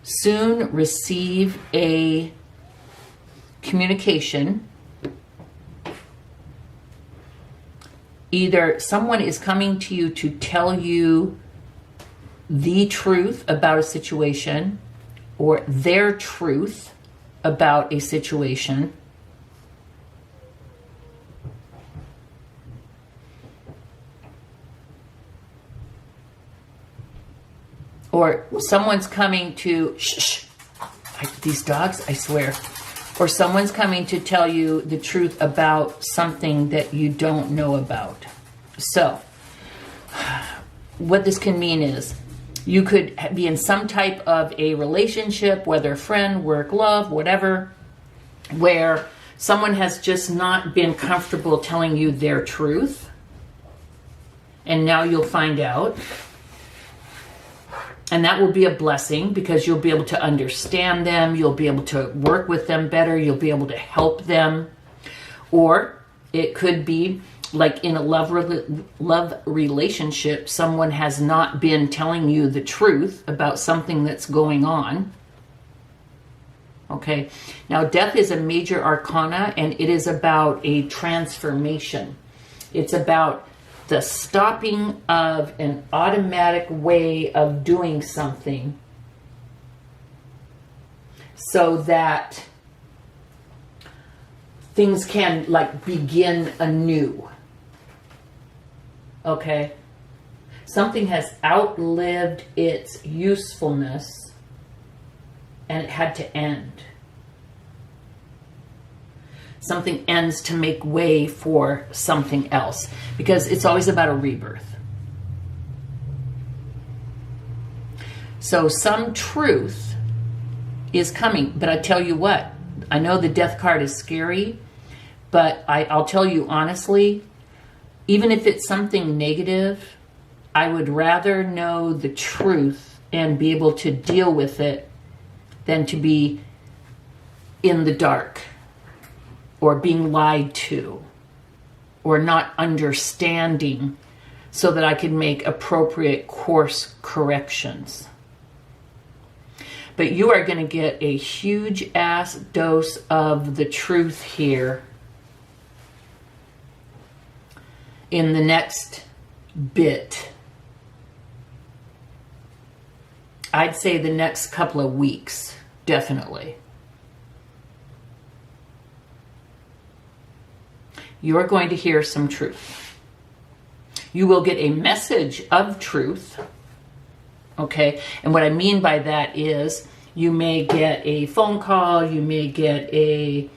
soon receive a communication. Either someone is coming to you to tell you the truth about a situation, or their truth about a situation. Or someone's coming to, these dogs, I swear. Or someone's coming to tell you the truth about something that you don't know about. So, what this can mean is, you could be in some type of a relationship, whether friend, work, love, whatever, where someone has just not been comfortable telling you their truth. And now you'll find out. And that will be a blessing, because you'll be able to understand them. You'll be able to work with them better. You'll be able to help them. Or it could be like in a love relationship, someone has not been telling you the truth about something that's going on. Okay. Now, death is a major arcana, and it is about a transformation. It's about the stopping of an automatic way of doing something so that things can like begin anew. Okay? Something has outlived its usefulness and it had to end. Something ends to make way for something else, because it's always about a rebirth. So some truth is coming, but I tell you what, I know the death card is scary, but I'll tell you honestly, even if it's something negative, I would rather know the truth and be able to deal with it than to be in the dark, or being lied to, or not understanding so that I can make appropriate course corrections. But you are going to get a huge ass dose of the truth here in the next bit. I'd say the next couple of weeks, definitely. You're going to hear some truth. You will get a message of truth. Okay, and what I mean by that is you may get a phone call, you may get a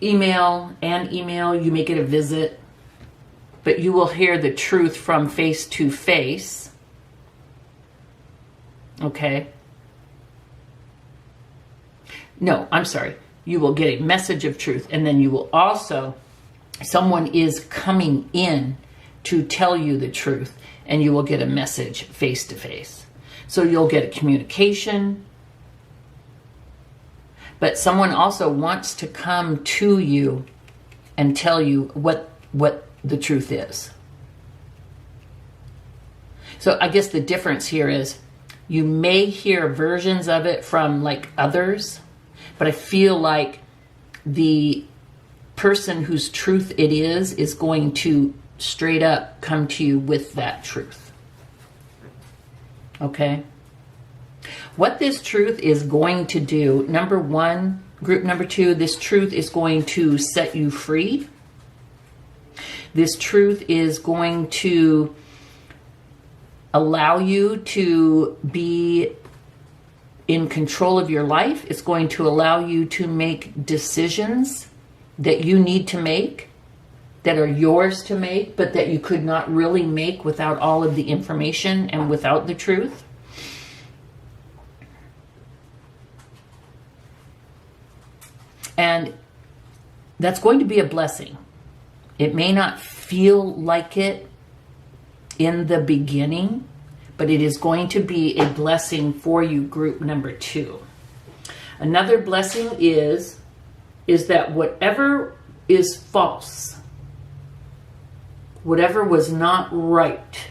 email, you may get a visit, but you will hear the truth from face to face. Okay. No, I'm sorry. You will get a message of truth, and then you will also, someone is coming in to tell you the truth, and you will get a message face to face. So you'll get a communication, but someone also wants to come to you and tell you what the truth is. So I guess the difference here is you may hear versions of it from like others, but I feel like the person whose truth it is going to straight up come to you with that truth. Okay? What this truth is going to do, number one, group number two, this truth is going to set you free. This truth is going to allow you to be in control of your life. It's going to allow you to make decisions that you need to make, that are yours to make, but that you could not really make without all of the information and without the truth. And that's going to be a blessing. It may not feel like it in the beginning, but it is going to be a blessing for you, group number two. Another blessing is that whatever is false, whatever was not right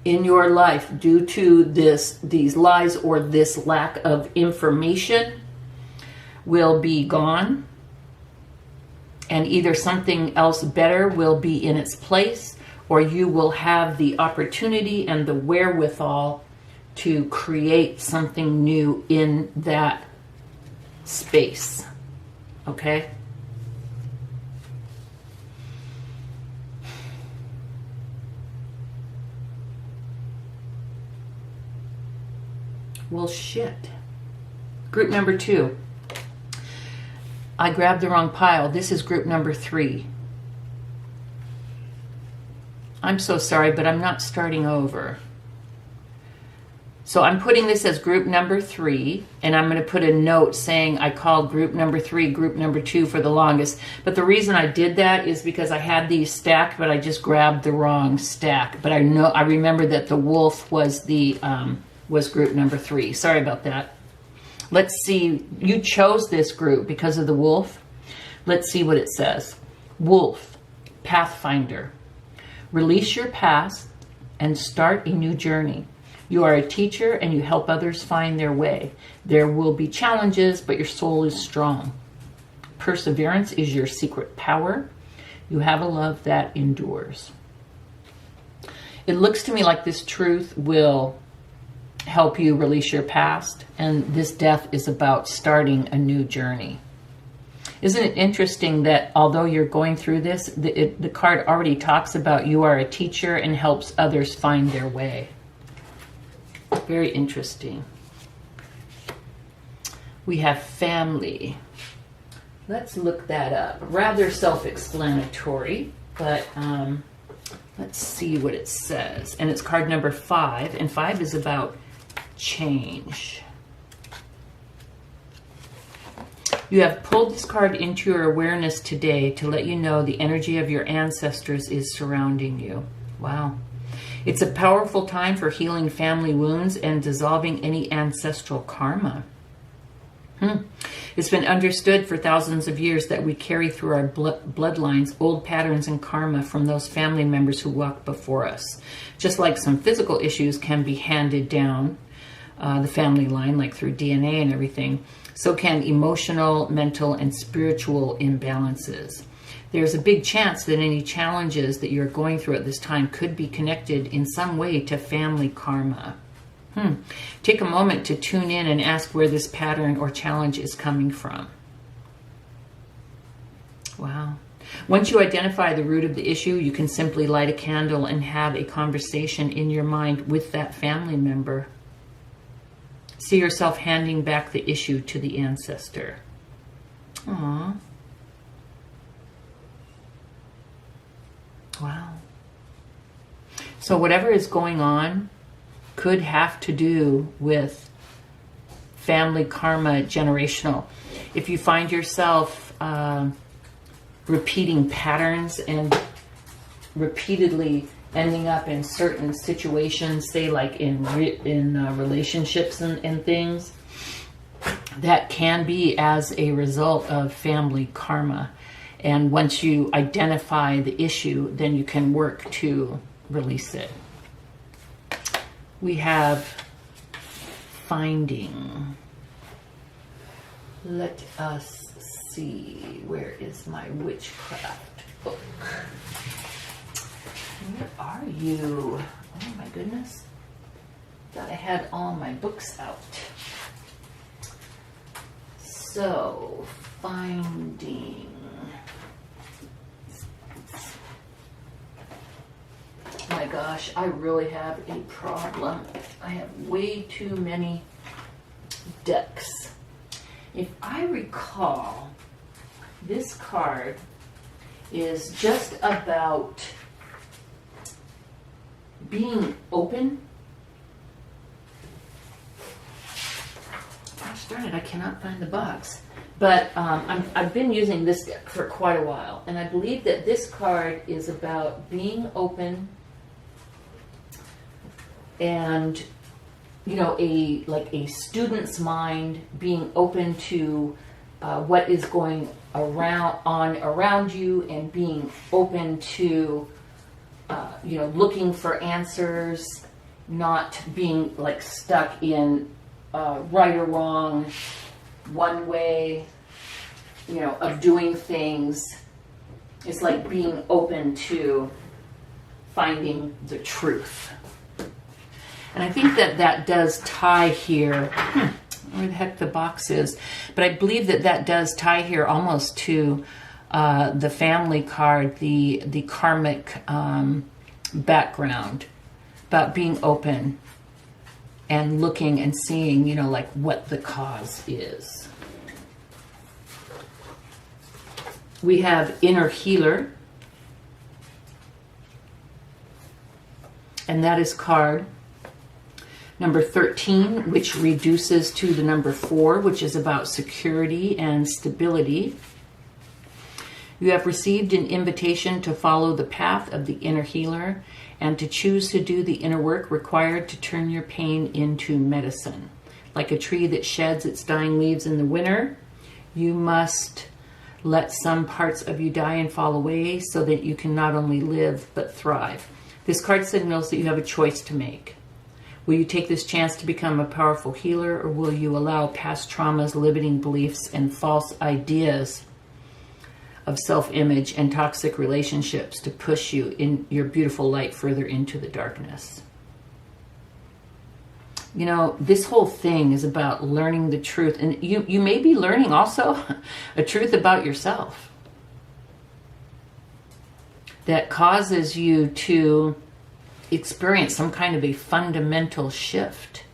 in your life due to these lies or this lack of information will be gone, and either something else better will be in its place, or you will have the opportunity and the wherewithal to create something new in that space. Okay? Well, shit. Group number two. I grabbed the wrong pile. This is group number three. I'm so sorry, but I'm not starting over. So I'm putting this as group number three, and I'm going to put a note saying I called group number three, group number two for the longest. But the reason I did that is because I had these stacked, but I just grabbed the wrong stack. But I remember that the wolf was was group number three. Sorry about that. Let's see. You chose this group because of the wolf. Let's see what it says. Wolf, Pathfinder. Release your past and start a new journey. You are a teacher and you help others find their way. There will be challenges, but your soul is strong. Perseverance is your secret power. You have a love that endures. It looks to me like this truth will help you release your past, and this death is about starting a new journey. Isn't it interesting that although you're going through this, the card already talks about you are a teacher and helps others find their way. Very interesting. We have family. Let's look that up. Rather self-explanatory, but let's see what it says. And it's card number 5, and 5 is about change. You have pulled this card into your awareness today to let you know the energy of your ancestors is surrounding you. Wow. It's a powerful time for healing family wounds and dissolving any ancestral karma. It's been understood for thousands of years that we carry through our bloodlines old patterns and karma from those family members who walked before us. Just like some physical issues can be handed down the family line, like through DNA and everything, so can emotional, mental, and spiritual imbalances. There's a big chance that any challenges that you're going through at this time could be connected in some way to family karma. Take a moment to tune in and ask where this pattern or challenge is coming from. Wow. Once you identify the root of the issue, you can simply light a candle and have a conversation in your mind with that family member. See yourself handing back the issue to the ancestor. Aww. Wow. So whatever is going on could have to do with family karma, generational. If you find yourself repeating patterns and repeatedly ending up in certain situations, say like in relationships and things, that can be as a result of family karma. And once you identify the issue, then you can work to release it. We have finding. Let us see. Where is my witchcraft book? Where are you? Oh my goodness. Thought I had all my books out. So, finding. Oh my gosh, I really have a problem. I have way too many decks. If I recall, this card is just about being open. Gosh darn it, I cannot find the box. But I've been using this deck for quite a while, and I believe that this card is about being open and, you know, like a student's mind, being open to what is going around you, and being open to you know, looking for answers, not being like stuck in right or wrong, one way, you know, of doing things. It's like being open to finding the truth. And I think that that does tie here, where the heck the box is, but I believe that that does tie here almost to the family card, the karmic background, about being open and looking and seeing, you know, like what the cause is. We have inner healer, and that is card number 13, which reduces to the number 4, which is about security and stability. You have received an invitation to follow the path of the inner healer and to choose to do the inner work required to turn your pain into medicine. Like a tree that sheds its dying leaves in the winter, you must let some parts of you die and fall away so that you can not only live but thrive. This card signals that you have a choice to make. Will you take this chance to become a powerful healer, or will you allow past traumas, limiting beliefs, and false ideas of self-image and toxic relationships to push you in your beautiful light further into the darkness? You know, this whole thing is about learning the truth. And you may be learning also a truth about yourself that causes you to experience some kind of a fundamental shift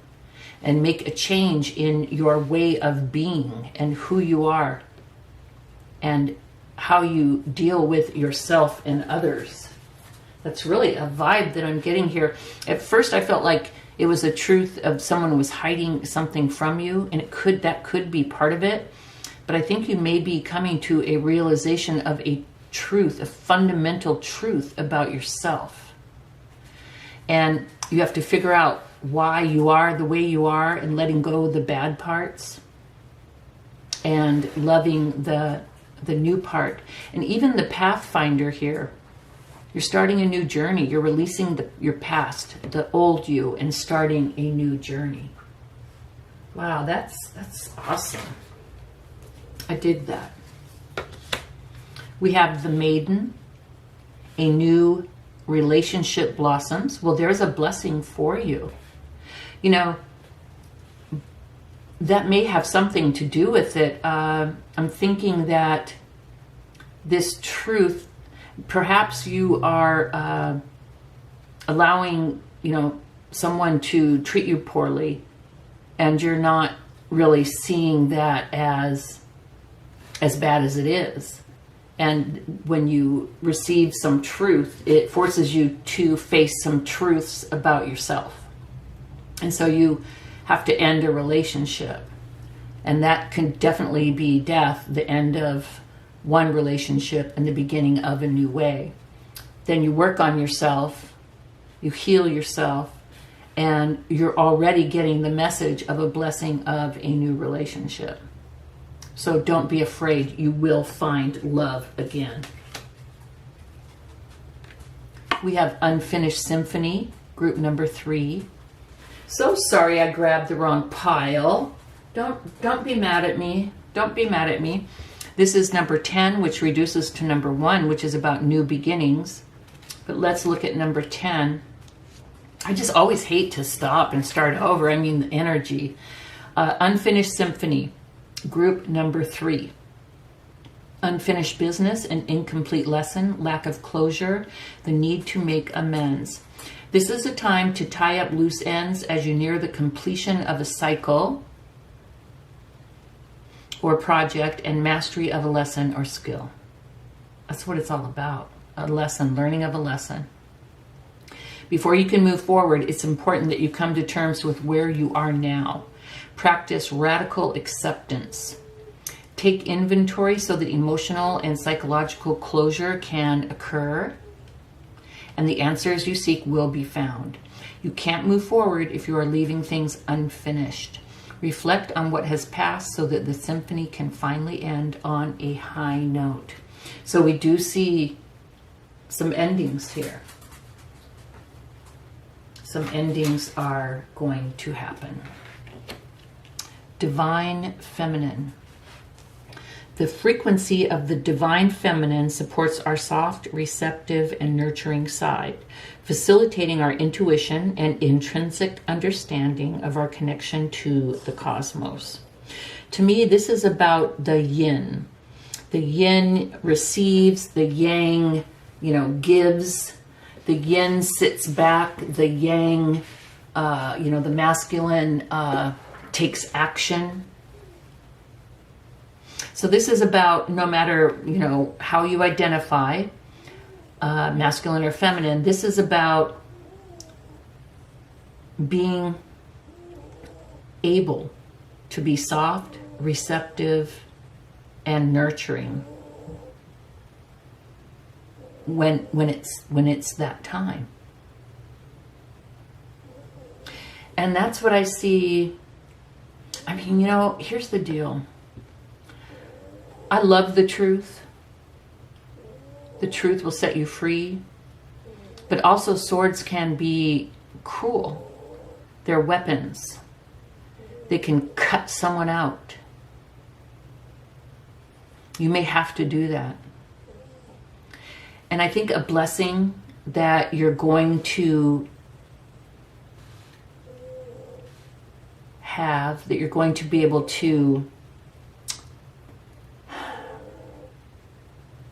and make a change in your way of being and who you are and how you deal with yourself and others. That's really a vibe that I'm getting here. At first I felt like it was a truth of someone was hiding something from you, and that could be part of it. But I think you may be coming to a realization of a truth, a fundamental truth about yourself. And you have to figure out why you are the way you are, and letting go of the bad parts and loving the new part. And even the Pathfinder here, you're starting a new journey. You're releasing your past, the old you, and starting a new journey. Wow, that's awesome. I did that. We have the Maiden, a new relationship blossoms. Well, there's a blessing for you. You know, that may have something to do with it. I'm thinking that this truth, perhaps you are allowing, you know, someone to treat you poorly, and you're not really seeing that as bad as it is. And when you receive some truth, it forces you to face some truths about yourself. And so you have to end a relationship. And that can definitely be death, the end of one relationship and the beginning of a new way. Then you work on yourself, you heal yourself, and you're already getting the message of a blessing of a new relationship. So don't be afraid, you will find love again. We have Unfinished Symphony, group number 3. So sorry I grabbed the wrong pile. Don't be mad at me. Don't be mad at me. This is number 10, which reduces to number 1, which is about new beginnings. But let's look at number 10. I just always hate to stop and start over. I mean, the energy. Unfinished Symphony, group number 3. Unfinished business, an incomplete lesson, lack of closure, the need to make amends. This is a time to tie up loose ends as you near the completion of a cycle or project and mastery of a lesson or skill. That's what it's all about. A lesson, learning of a lesson. Before you can move forward, it's important that you come to terms with where you are now. Practice radical acceptance. Take inventory so that emotional and psychological closure can occur, and the answers you seek will be found. You can't move forward if you are leaving things unfinished. Reflect on what has passed so that the symphony can finally end on a high note. So we do see some endings here. Some endings are going to happen. Divine Feminine. The frequency of the Divine Feminine supports our soft, receptive, and nurturing side, facilitating our intuition and intrinsic understanding of our connection to the cosmos. To me, this is about the yin. The yin receives, the yang, gives. The yin sits back, the yang, the masculine takes action. So this is about, no matter, how you identify, masculine or feminine, this is about being able to be soft, receptive, and nurturing when it's that time. And that's what I see. I mean, here's the deal. I love the truth. The truth will set you free. But also swords can be cruel. They're weapons. They can cut someone out. You may have to do that. And I think a blessing that you're going to have, that you're going to be able to,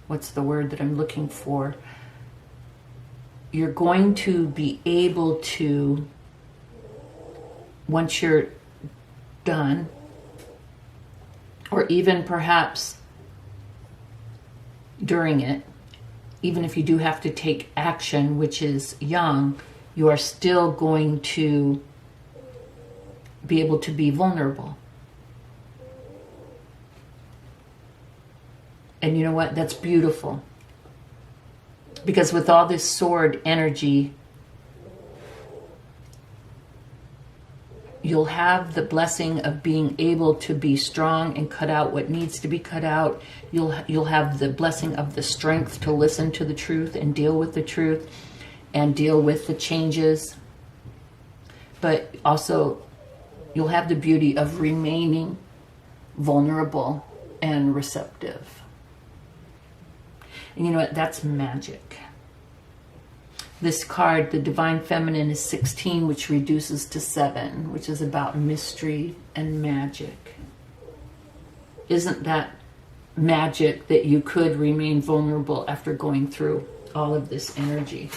what's the word that I'm looking for? You're going to be able to, once you're done, or even perhaps during it, even if you do have to take action, which is young, you are still going to be able to be vulnerable. And you know what? That's beautiful. Because with all this sword energy, you'll have the blessing of being able to be strong and cut out what needs to be cut out. You'll have the blessing of the strength to listen to the truth and deal with the truth and deal with the changes. But also, you'll have the beauty of remaining vulnerable and receptive. And you know what? That's magic. This card, the Divine Feminine, is 16, which reduces to 7, which is about mystery and magic. Isn't that magic that you could remain vulnerable after going through all of this energy?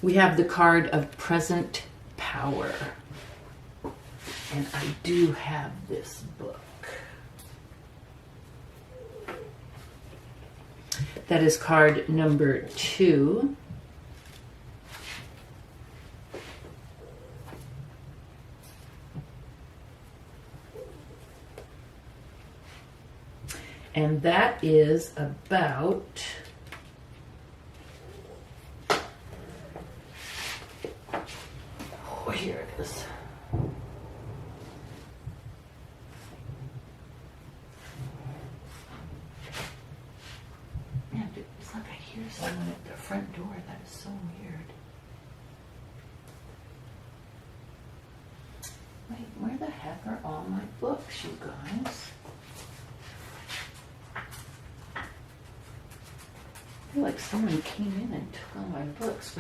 We have the card of present power. And I do have this book. That is card number 2. And that is about here it is. Yeah, it's like I hear someone at the front door. That is so weird. Wait, where the heck are all my books, you guys? I feel like someone came in and took all my books.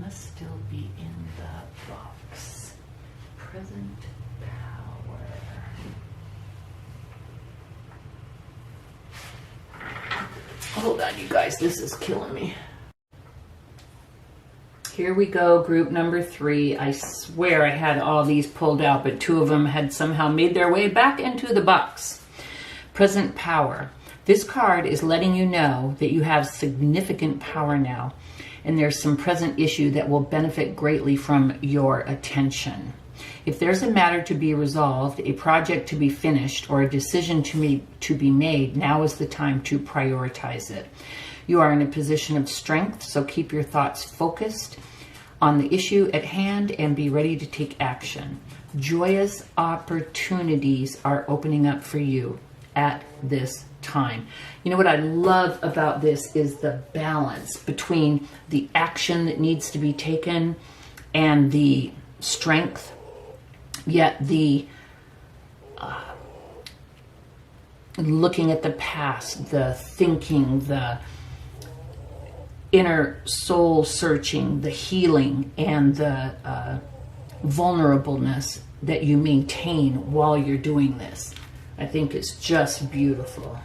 Must still be in the box. Present power. Hold on, you guys. This is killing me. Here we go, group number 3. I swear I had all these pulled out, but 2 of them had somehow made their way back into the box. Present power. This card is letting you know that you have significant power now, and there's some present issue that will benefit greatly from your attention. If there's a matter to be resolved, a project to be finished, or a decision to be made, now is the time to prioritize it. You are in a position of strength, so keep your thoughts focused on the issue at hand and be ready to take action. Joyous opportunities are opening up for you at this time. You know what I love about this is the balance between the action that needs to be taken and the strength, yet the looking at the past, the thinking, the inner soul searching, the healing, and the vulnerableness that you maintain while you're doing this. I think it's just beautiful.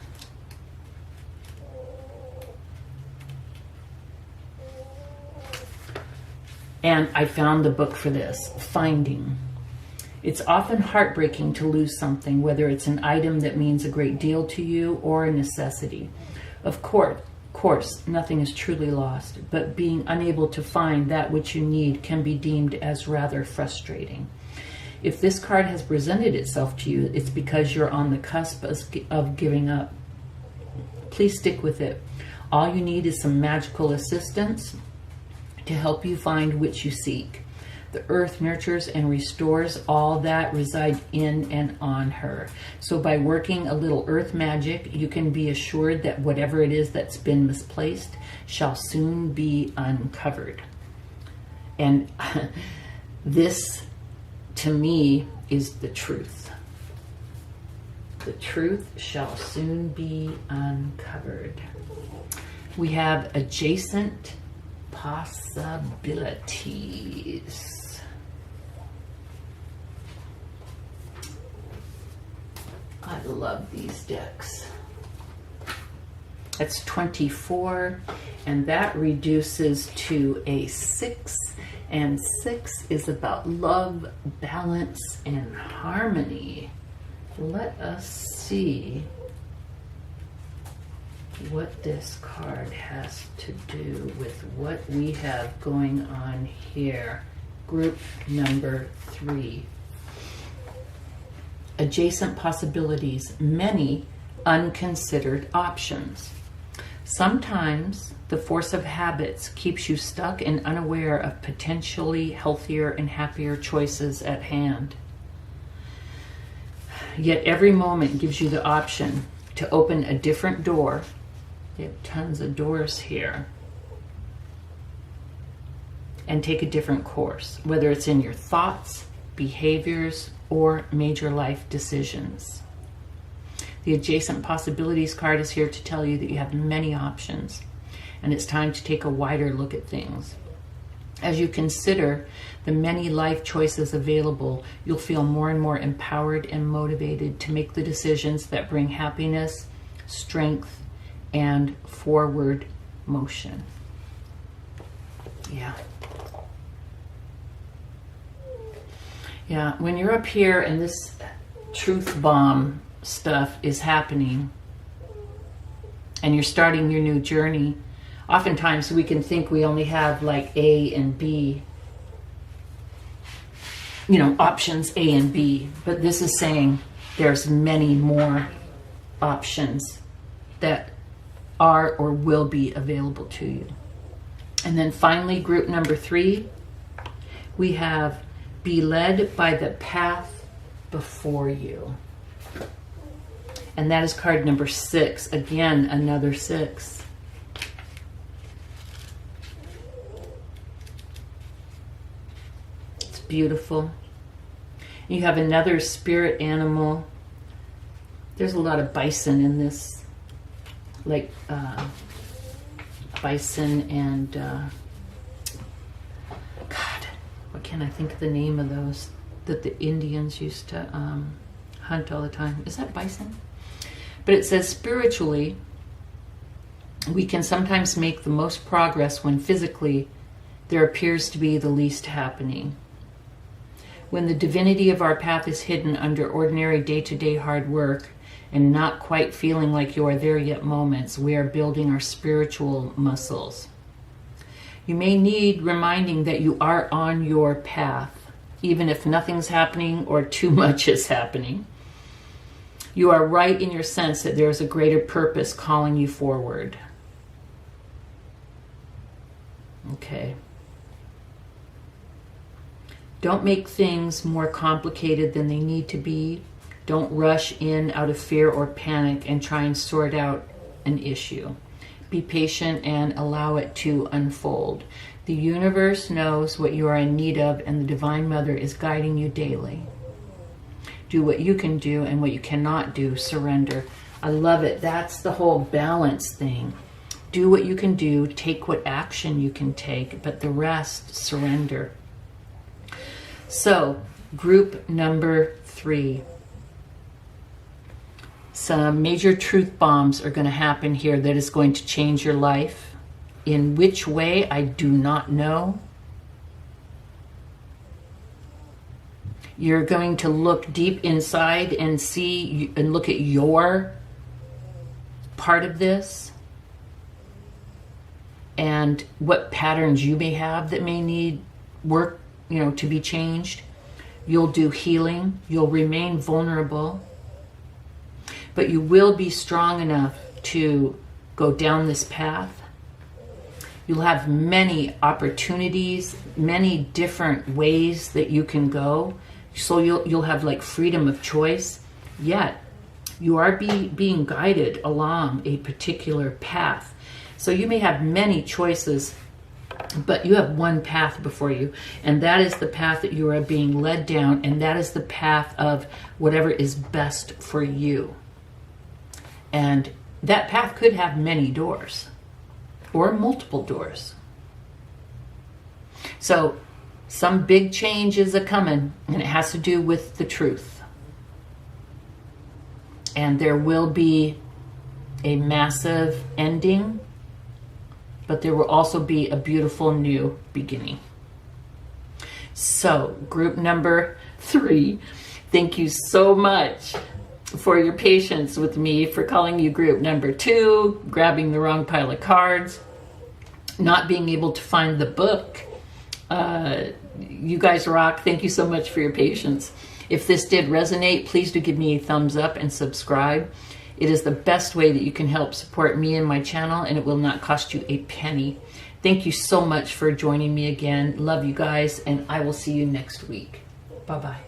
And I found the book for this, Finding. It's often heartbreaking to lose something, whether it's an item that means a great deal to you or a necessity. Of course, nothing is truly lost, but being unable to find that which you need can be deemed as rather frustrating. If this card has presented itself to you, it's because you're on the cusp of giving up. Please stick with it. All you need is some magical assistance to help you find which you seek. The earth nurtures and restores all that reside in and on her. So by working a little earth magic, you can be assured that whatever it is that's been misplaced shall soon be uncovered. And this, to me, is the truth. The truth shall soon be uncovered. We have adjacent possibilities. I love these decks. That's 24, and that reduces to a 6, and 6 is about love, balance, and harmony. Let us see what this card has to do with what we have going on here. Group number 3. Adjacent possibilities, many unconsidered options. Sometimes the force of habits keeps you stuck and unaware of potentially healthier and happier choices at hand. Yet every moment gives you the option to open a different door. They have tons of doors here. and take a different course, whether it's in your thoughts, behaviors, or major life decisions. The Adjacent Possibilities card is here to tell you that you have many options, and it's time to take a wider look at things. As you consider the many life choices available, you'll feel more and more empowered and motivated to make the decisions that bring happiness, strength, and forward motion. Yeah, when you're up here and this truth bomb stuff is happening and you're starting your new journey, oftentimes we can think we only have like A and B, options A and B, but this is saying there's many more options that are or will be available to you. And then finally, group number 3, we have be led by the path before you. And that is card number 6. Again, another 6. It's beautiful. You have another spirit animal. There's a lot of bison in this, like bison and God, what can I think of the name of those that the Indians used to hunt all the time? Is that bison? But it says spiritually, we can sometimes make the most progress when physically there appears to be the least happening. When the divinity of our path is hidden under ordinary day-to-day hard work and not quite feeling like you are there yet moments, we are building our spiritual muscles. You may need reminding that you are on your path, even if nothing's happening or too much is happening. You are right in your sense that there is a greater purpose calling you forward. Okay. Don't make things more complicated than they need to be. Don't rush in out of fear or panic and try and sort out an issue. Be patient and allow it to unfold. The universe knows what you are in need of, and the Divine Mother is guiding you daily. Do what you can do, and what you cannot do, surrender. I love it. That's the whole balance thing. Do what you can do, take what action you can take, but the rest, surrender. So, group number 3. Some major truth bombs are going to happen here that is going to change your life. In which way, I do not know. You're going to look deep inside and see and look at your part of this and what patterns you may have that may need work, to be changed. You'll do healing. You'll remain vulnerable. But you will be strong enough to go down this path. You'll have many opportunities, many different ways that you can go. So you'll have like freedom of choice. Yet you are being guided along a particular path. So you may have many choices, but you have one path before you, and that is the path that you are being led down, and that is the path of whatever is best for you. And that path could have many doors or multiple doors. So some big change is a-coming, and it has to do with the truth. And there will be a massive ending, but there will also be a beautiful new beginning. So, group number 3, thank you so much for your patience with me, for calling you group number 2, grabbing the wrong pile of cards, not being able to find the book. You guys rock. Thank you so much for your patience. If this did resonate, please do give me a thumbs up and subscribe. It is the best way that you can help support me and my channel, and it will not cost you a penny. Thank you so much for joining me again. Love you guys, and I will see you next week. Bye-bye.